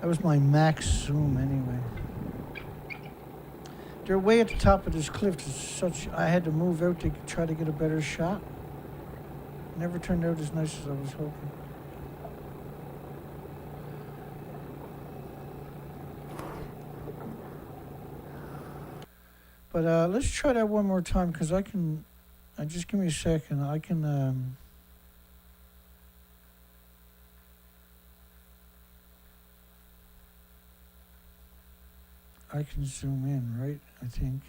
That was my max zoom anyway. They're way at the top of this cliff. I had to move out to try to get a better shot. Never turned out as nice as I was hoping. But let's try that one more time, because just give me a second. I can zoom in, right? I think.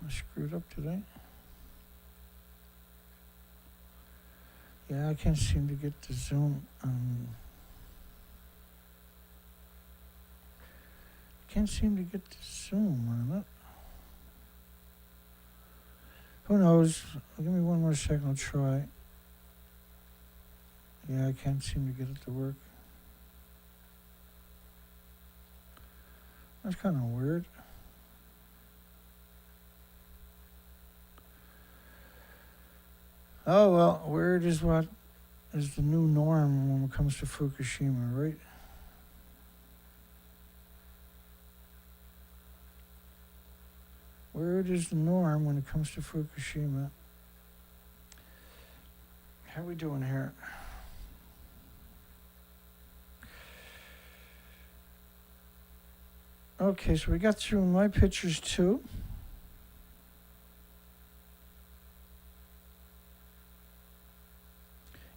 I screwed up today. Yeah, I can't seem to get the zoom. Can't seem to get the zoom on it. Who knows? Give me one more second, I'll try. Yeah, I can't seem to get it to work. That's kind of weird. Oh, well, weird is what is the new norm when it comes to Fukushima, right? Weird is the norm when it comes to Fukushima. How are we doing here? Okay, so we got through my pictures too.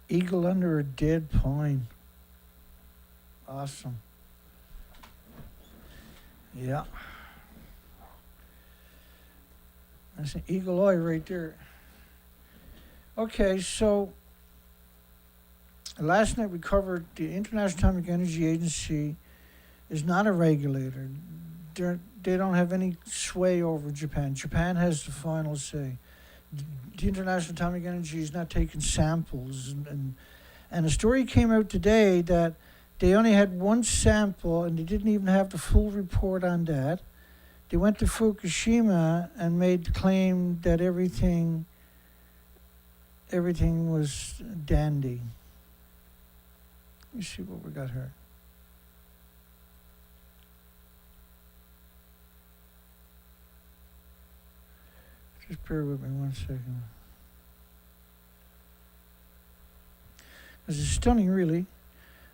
Eagle under a dead pine. Awesome. Yeah. That's an eagle eye right there. Okay, so last night we covered the International Atomic Energy Agency is not a regulator. They don't have any sway over Japan. Japan has the final say. The International Atomic Energy is not taking samples. And a story came out today that They only had one sample, and they didn't even have the full report on that. They went to Fukushima and made the claim that everything was dandy. Let me see what we got here. Just bear with me 1 second. This is stunning, really.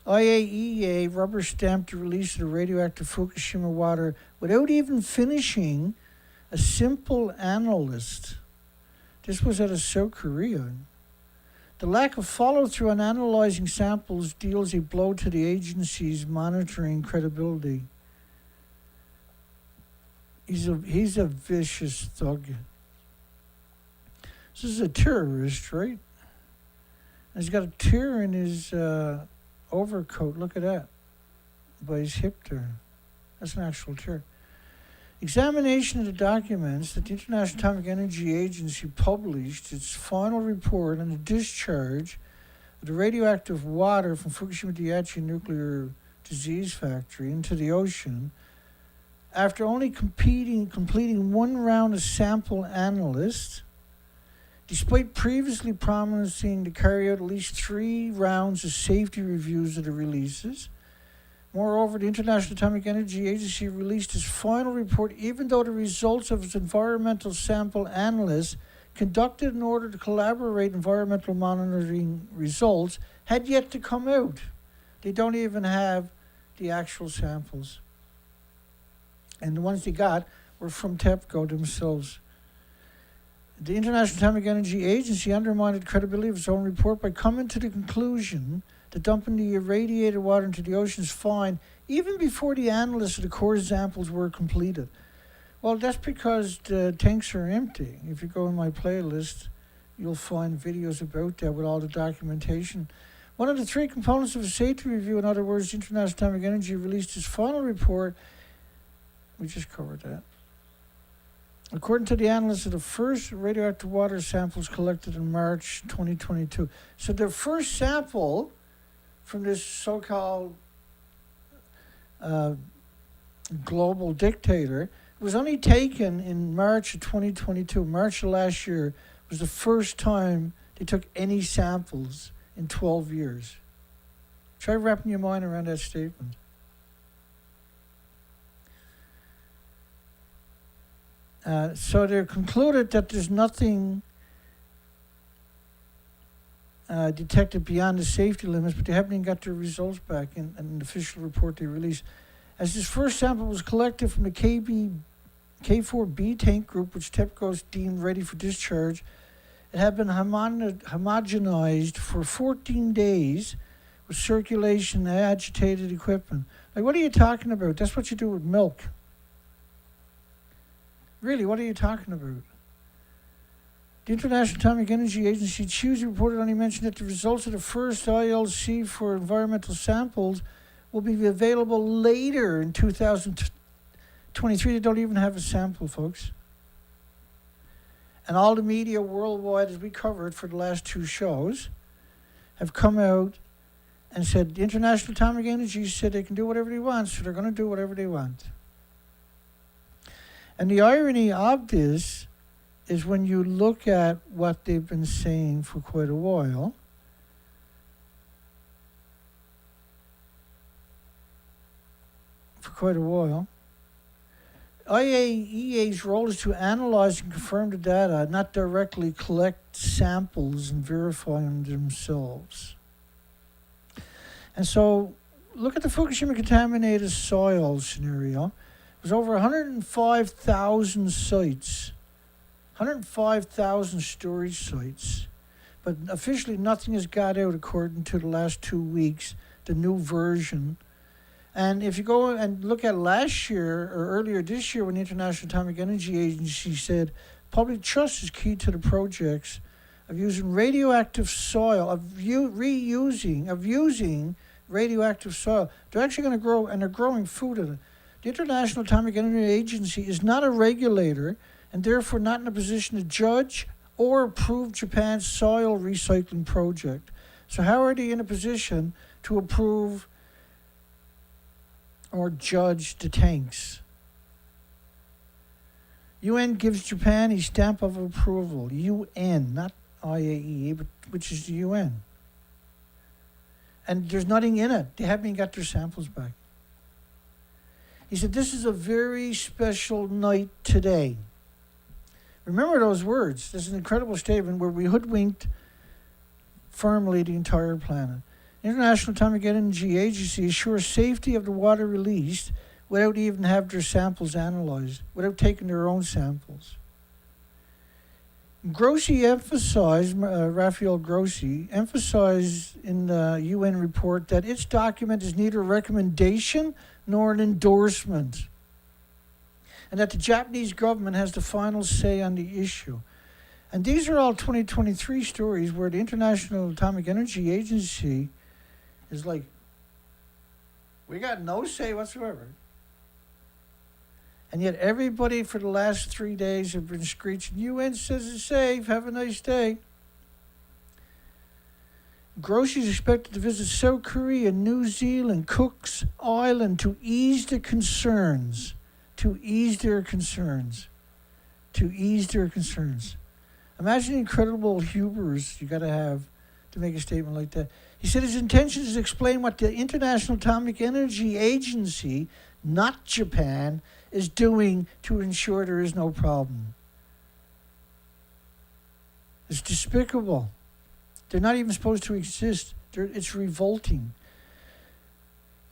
IAEA rubber stamped the release of the radioactive Fukushima water without even finishing a simple analysis. This was out of South Korea. The lack of follow-through on analyzing samples deals a blow to the agency's monitoring credibility. He's a vicious thug. This is a terrorist, right? He's got a tear in his overcoat. Look at that. By his hip there. That's an actual tear. Examination of the documents that the International Atomic Energy Agency published its final report on the discharge of the radioactive water from Fukushima Daiichi nuclear disease factory into the ocean after only completing one round of sample analysis. Despite previously promising to carry out at least 3 rounds of safety reviews of the releases. Moreover, the International Atomic Energy Agency released its final report even though the results of its environmental sample analysis conducted in order to collaborate environmental monitoring results had yet to come out. They don't even have the actual samples. And the ones they got were from TEPCO themselves. The International Atomic Energy Agency undermined the credibility of its own report by coming to the conclusion that dumping the irradiated water into the ocean is fine, even before the analysis of the core samples were completed. Well, that's because the tanks are empty. If you go in my playlist, you'll find videos about that with all the documentation. One of the 3 components of a safety review, in other words, the International Atomic Energy released its final report. We just covered that. According to the analysts of the first radioactive water samples collected in March 2022. So the first sample from this so-called global dictator was only taken in March of 2022. March of last year was the first time they took any samples in 12 years. Try wrapping your mind around that statement. So they concluded that there's nothing detected beyond the safety limits, but they haven't even got their results back in an official report they released. As this first sample was collected from the K4B tank group, which TEPCO's deemed ready for discharge, it had been homogenized for 14 days with circulation and agitated equipment. Like, what are you talking about? That's what you do with milk. Really, what are you talking about? The International Atomic Energy Agency Tuesday reported only mentioned that the results of the first ILC for environmental samples will be available later in 2023. They don't even have a sample, folks. And all the media worldwide, as we covered for the last 2 shows, have come out and said the International Atomic Energy said they can do whatever they want, so they're going to do whatever they want. And the irony of this is when you look at what they've been saying for quite a while, IAEA's role is to analyze and confirm the data, not directly collect samples and verify them themselves. And so, look at the Fukushima contaminated soil scenario. There's over 105,000 sites, 105,000 storage sites, but officially nothing has got out according to the last 2 weeks, the new version. And if you go and look at last year or earlier this year when the International Atomic Energy Agency said public trust is key to the projects of using radioactive soil, of using radioactive soil, they're actually going to grow, and they're growing food in it. The International Atomic Energy Agency is not a regulator and therefore not in a position to judge or approve Japan's soil recycling project. So how are they in a position to approve or judge the tanks. UN gives Japan a stamp of approval. UN, not IAEA, but which is the UN. And there's nothing in it. They haven't even got their samples back. He said, this is a very special night today. Remember those words. This is an incredible statement where we hoodwinked firmly the entire planet. International Atomic Energy Agency assures safety of the water released without even having their samples analyzed, without taking their own samples. Grossi emphasized, Raphael Grossi, emphasized in the UN report that its document is neither a recommendation nor an endorsement, and that the Japanese government has the final say on the issue. And these are all 2023 stories where the International Atomic Energy Agency is like, we got no say whatsoever. And yet everybody for the last 3 days have been screeching, UN says it's safe, have a nice day. Grossi is expected to visit South Korea, New Zealand, Cook's Island to ease the concerns. To ease their concerns. Imagine the incredible hubris you got to have to make a statement like that. He said his intention is to explain what the International Atomic Energy Agency, not Japan, is doing to ensure there is no problem. It's despicable. They're not even supposed to exist. It's revolting.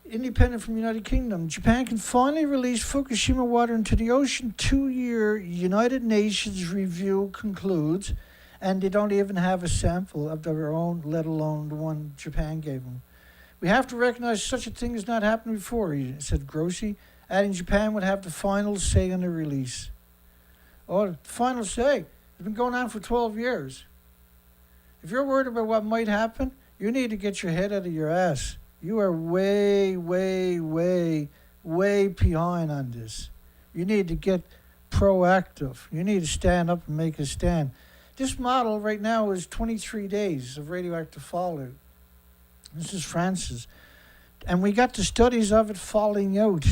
Independent from the United Kingdom, Japan can finally release Fukushima water into the ocean. 2-year United Nations review concludes, and they don't even have a sample of their own, let alone the one Japan gave them. We have to recognize such a thing has not happened before, he said Grossi, adding Japan would have the final say on the release. Oh, the final say. It's been going on for 12 years. If you're worried about what might happen, you need to get your head out of your ass. You are way, way, way, way behind on this. You need to get proactive. You need to stand up and make a stand. This model right now is 23 days of radioactive fallout. This is France's. And we got the studies of it falling out.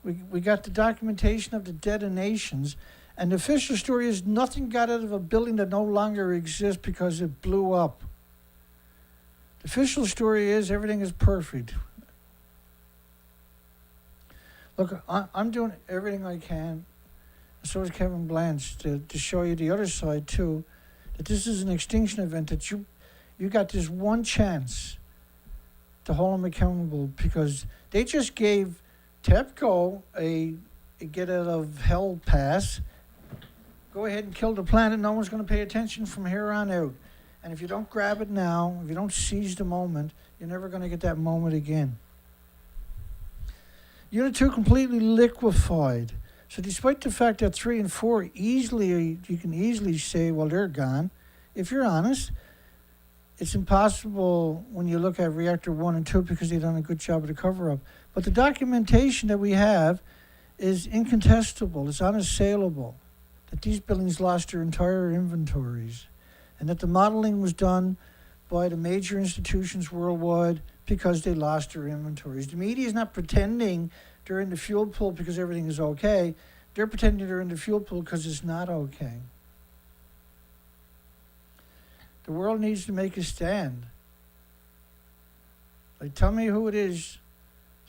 We got the documentation of the detonations. And the official story is nothing got out of a building that no longer exists because it blew up. The official story is everything is perfect. Look, I'm doing everything I can, so is Kevin Blanche, to show you the other side too, that this is an extinction event, that you got this one chance to hold them accountable, because they just gave TEPCO a get out of hell pass. Go ahead and kill the planet. No one's going to pay attention from here on out. And if you don't grab it now, if you don't seize the moment, you're never going to get that moment again. Unit 2 completely liquefied. So despite the fact that 3 and 4 you can easily say, well, they're gone. If you're honest, it's impossible when you look at reactor 1 and 2 because they've done a good job of the cover-up. But the documentation that we have is incontestable. It's unassailable. That these buildings lost their entire inventories, and that the modeling was done by the major institutions worldwide because they lost their inventories. The media is not pretending they're in the fuel pool because everything is okay. They're pretending they're in the fuel pool because it's not okay. The world needs to make a stand. Like, tell me who it is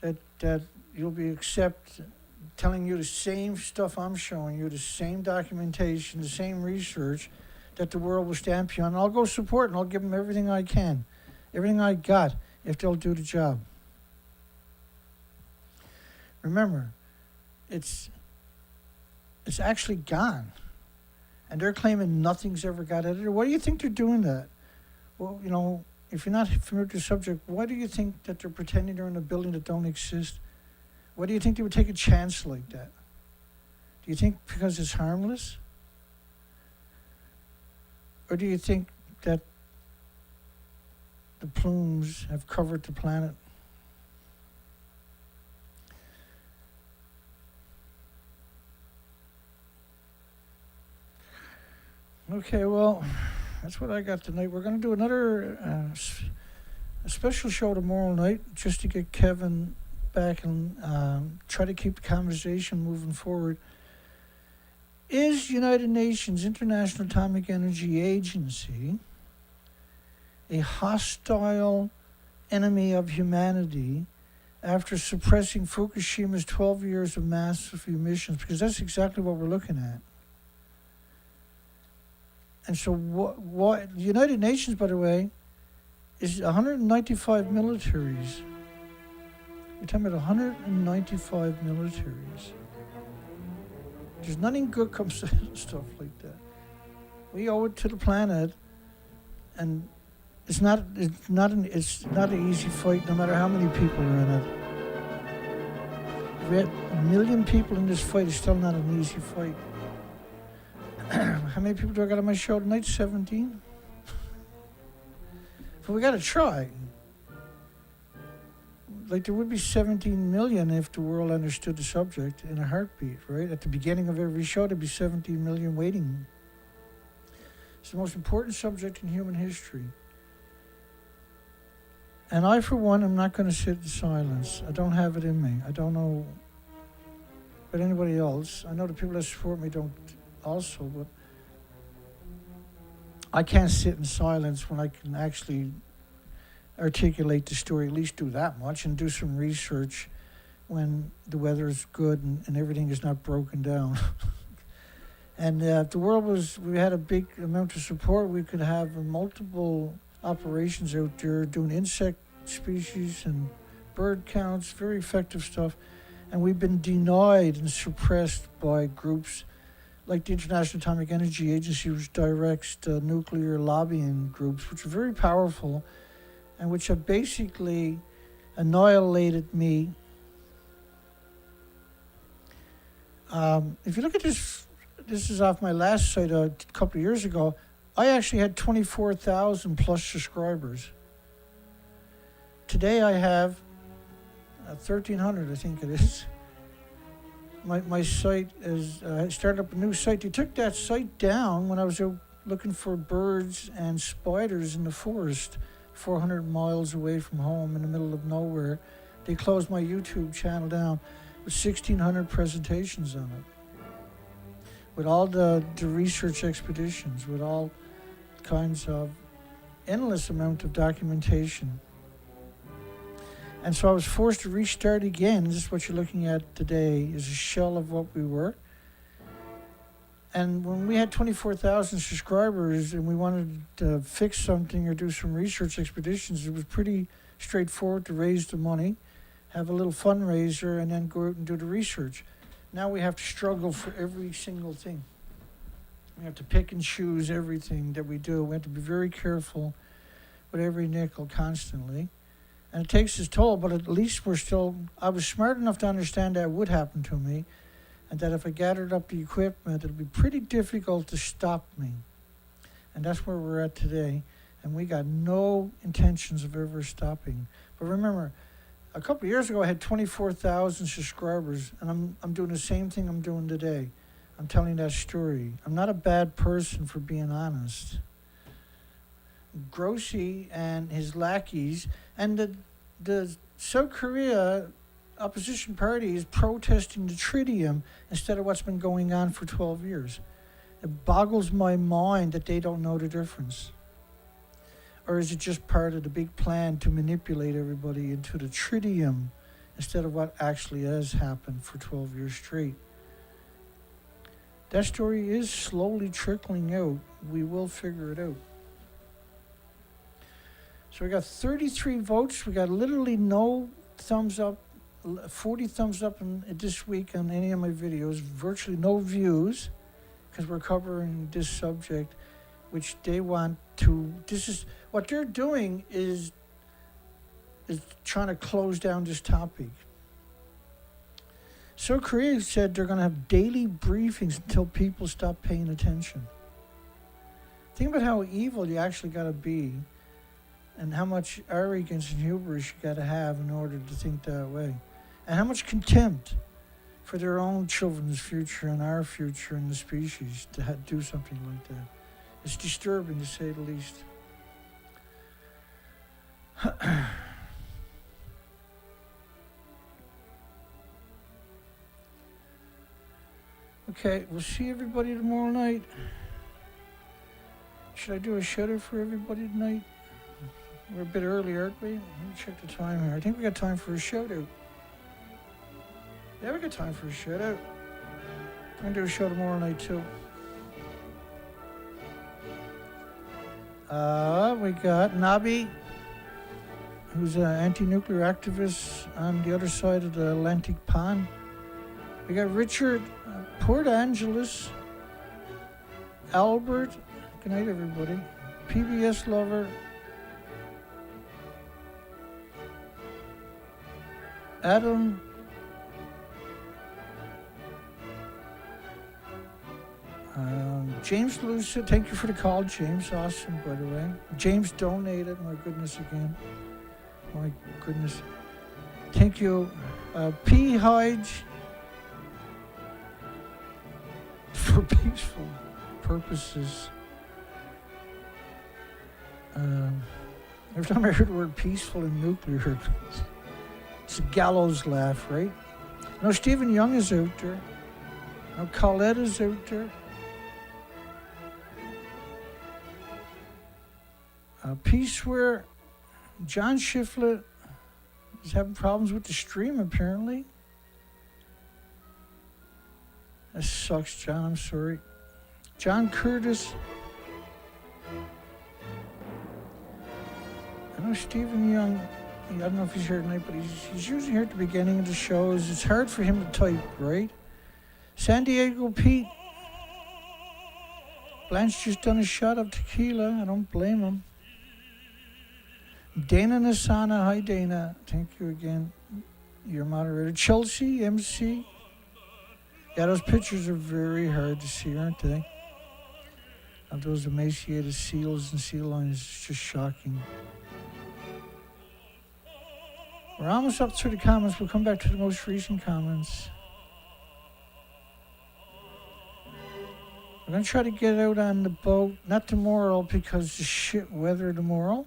that you'll be telling you the same stuff I'm showing you, the same documentation, the same research that the world will stand behind. I'll go support and I'll give them everything I can, everything I got, if they'll do the job. Remember, it's actually gone. And they're claiming nothing's ever got out of it. Why do you think they're doing that? Well, you know, if you're not familiar with the subject, why do you think that they're pretending they're in a building that don't exist? Why do you think they would take a chance like that? Do you think because it's harmless? Or do you think that the plumes have covered the planet? Okay, well, that's what I got tonight. We're going to do another a special show tomorrow night just to get Kevin back and try to keep the conversation moving forward. Is United Nations International Atomic Energy Agency a hostile enemy of humanity after suppressing Fukushima's 12 years of massive emissions? Because that's exactly what we're looking at. And so what the United Nations, by the way, is 195 militaries. We're talking about 195 militaries. There's nothing good comes out of stuff like that. We owe it to the planet, and it's not an easy fight, no matter how many people are in it. If we had 1 million people in this fight, it's still not an easy fight. How many people do I got on my show tonight? 17? But we got to try. Like, there would be 17 million if the world understood the subject in a heartbeat, right? At the beginning of every show, there'd be 17 million waiting. It's the most important subject in human history. And I, for one, am not going to sit in silence. I don't have it in me. I don't know about anybody else. I know the people that support me don't also, but I can't sit in silence when I can actually articulate the story, at least do that much, and do some research when the weather is good and everything is not broken down. And if the world we had a big amount of support, we could have multiple operations out there doing insect species and bird counts, very effective stuff. And we've been denied and suppressed by groups like the International Atomic Energy Agency, which directs nuclear lobbying groups, which are very powerful and which have basically annihilated me. If you look at this is off my last site a couple of years ago. I actually had 24,000 plus subscribers. Today I have 1,300, I think it is. My site is, I started up a new site. They took that site down when I was out looking for birds and spiders in the forest, 400 miles away from home in the middle of nowhere. They closed my YouTube channel down with 1,600 presentations on it, with all the research expeditions, with all kinds of endless amount of documentation. And so I was forced to restart again. This is what you're looking at today, is a shell of what we were. And when we had 24,000 subscribers and we wanted to fix something or do some research expeditions, it was pretty straightforward to raise the money, have a little fundraiser, and then go out and do the research. Now we have to struggle for every single thing. We have to pick and choose everything that we do. We have to be very careful with every nickel constantly. And it takes its toll, but at least I was smart enough to understand that would happen to me, and that if I gathered up the equipment, it would be pretty difficult to stop me. And that's where we're at today, and we got no intentions of ever stopping. But remember, a couple of years ago, I had 24,000 subscribers, and I'm doing the same thing I'm doing today. I'm telling that story. I'm not a bad person for being honest. Grossi and his lackeys and the South Korea opposition party is protesting the tritium instead of what's been going on for 12 years. It boggles my mind that they don't know the difference. Or is it just part of the big plan to manipulate everybody into the tritium instead of what actually has happened for 12 years straight? That story is slowly trickling out. We will figure it out. So we got 33 votes. We got literally no thumbs up, 40 thumbs up this week on any of my videos, virtually no views, because we're covering this subject, which they want to, what they're doing is trying to close down this topic. South Korea said they're going to have daily briefings until people stop paying attention. Think about how evil you actually got to be, and how much arrogance and hubris you got to have in order to think that way. And how much contempt for their own children's future and our future and the species to do something like that. It's disturbing, to say the least. Okay, we'll see everybody tomorrow night. Should I do a shout-out for everybody tonight? We're a bit early, aren't we? Let me check the time here. I think we got time for a shout-out. Yeah, we got time for a shout-out. I'm going to do a show tomorrow night, too. We got Nabi, who's an anti-nuclear activist on the other side of the Atlantic Pond. We got Richard, Port Angeles, Albert, good night everybody, PBS lover, Adam, James Lucid, thank you for the call, James, awesome, by the way. James donated, my goodness again, my goodness. Thank you, P. Hodge, for peaceful purposes. Every time I heard the word peaceful and nuclear, it's a gallows laugh, right? No, Stephen Young is out there. No, Colette is out there. Peaceware, John Shiflett is having problems with the stream apparently. That sucks, John, I'm sorry. John Curtis. I know Stephen Young, I don't know if he's here tonight, but he's usually here at the beginning of the shows. It's hard for him to type, right? San Diego Pete. Blanche just done a shot of tequila. I don't blame him. Dana Nasana. Hi, Dana. Thank you again. Your moderator. Chelsea, MC. Yeah, those pictures are very hard to see, aren't they? Of those emaciated seals and sea lions. It's just shocking. We're almost up through the comments. We'll come back to the most recent comments. We're going to try to get out on the boat, not tomorrow because the shit weather tomorrow.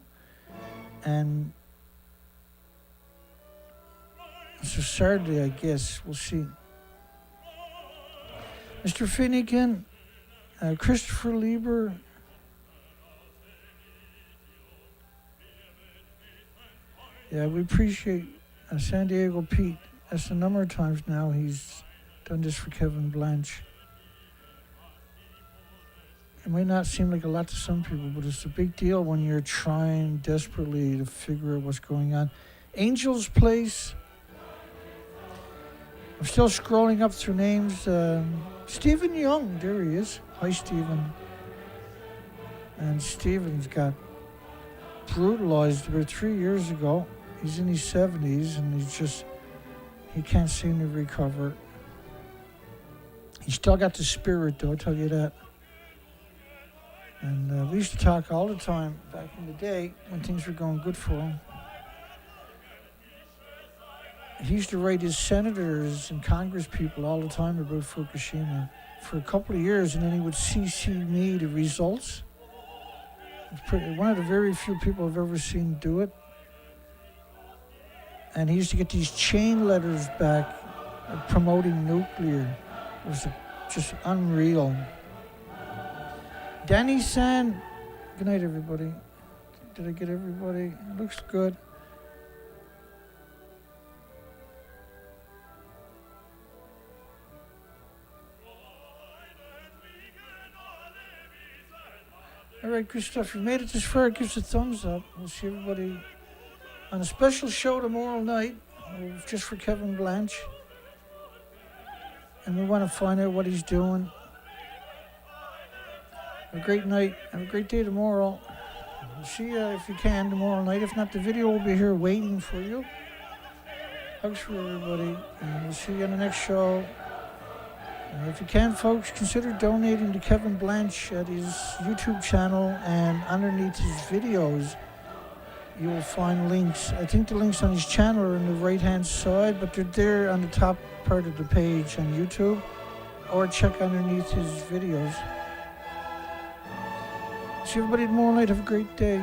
And so Saturday, I guess. We'll see. Mr. Finnegan, Christopher Lieber. Yeah, we appreciate San Diego Pete. That's a number of times now he's done this for Kevin Blanche. It might not seem like a lot to some people, but it's a big deal when you're trying desperately to figure out what's going on. Angel's Place. I'm still scrolling up through names. Stephen Young, there he is. Hi, Stephen. And Stephen's got brutalized about 3 years ago. He's in his 70s and he can't seem to recover. He's still got the spirit, though, I'll tell you that. And we used to talk all the time back in the day when things were going good for him. He used to write his senators and Congress people all the time about Fukushima for a couple of years, and then he would CC me the results. One of the very few people I've ever seen do it. And he used to get these chain letters back promoting nuclear. It was just unreal. Danny San, good night everybody. Did I get everybody? It looks good. All right, good stuff. If you made it this far, give us a thumbs up. We'll see everybody on a special show tomorrow night, just for Kevin Blanche. And we want to find out what he's doing. Have a great night. Have a great day tomorrow. We'll see you if you can tomorrow night. If not, the video will be here waiting for you. Hugs for everybody. And we'll see you on the next show. If you can, folks, consider donating to Kevin Blanche at his YouTube channel, and underneath his videos, you will find links. I think the links on his channel are on the right-hand side, but they're there on the top part of the page on YouTube, or check underneath his videos. See everybody tomorrow night. Have a great day.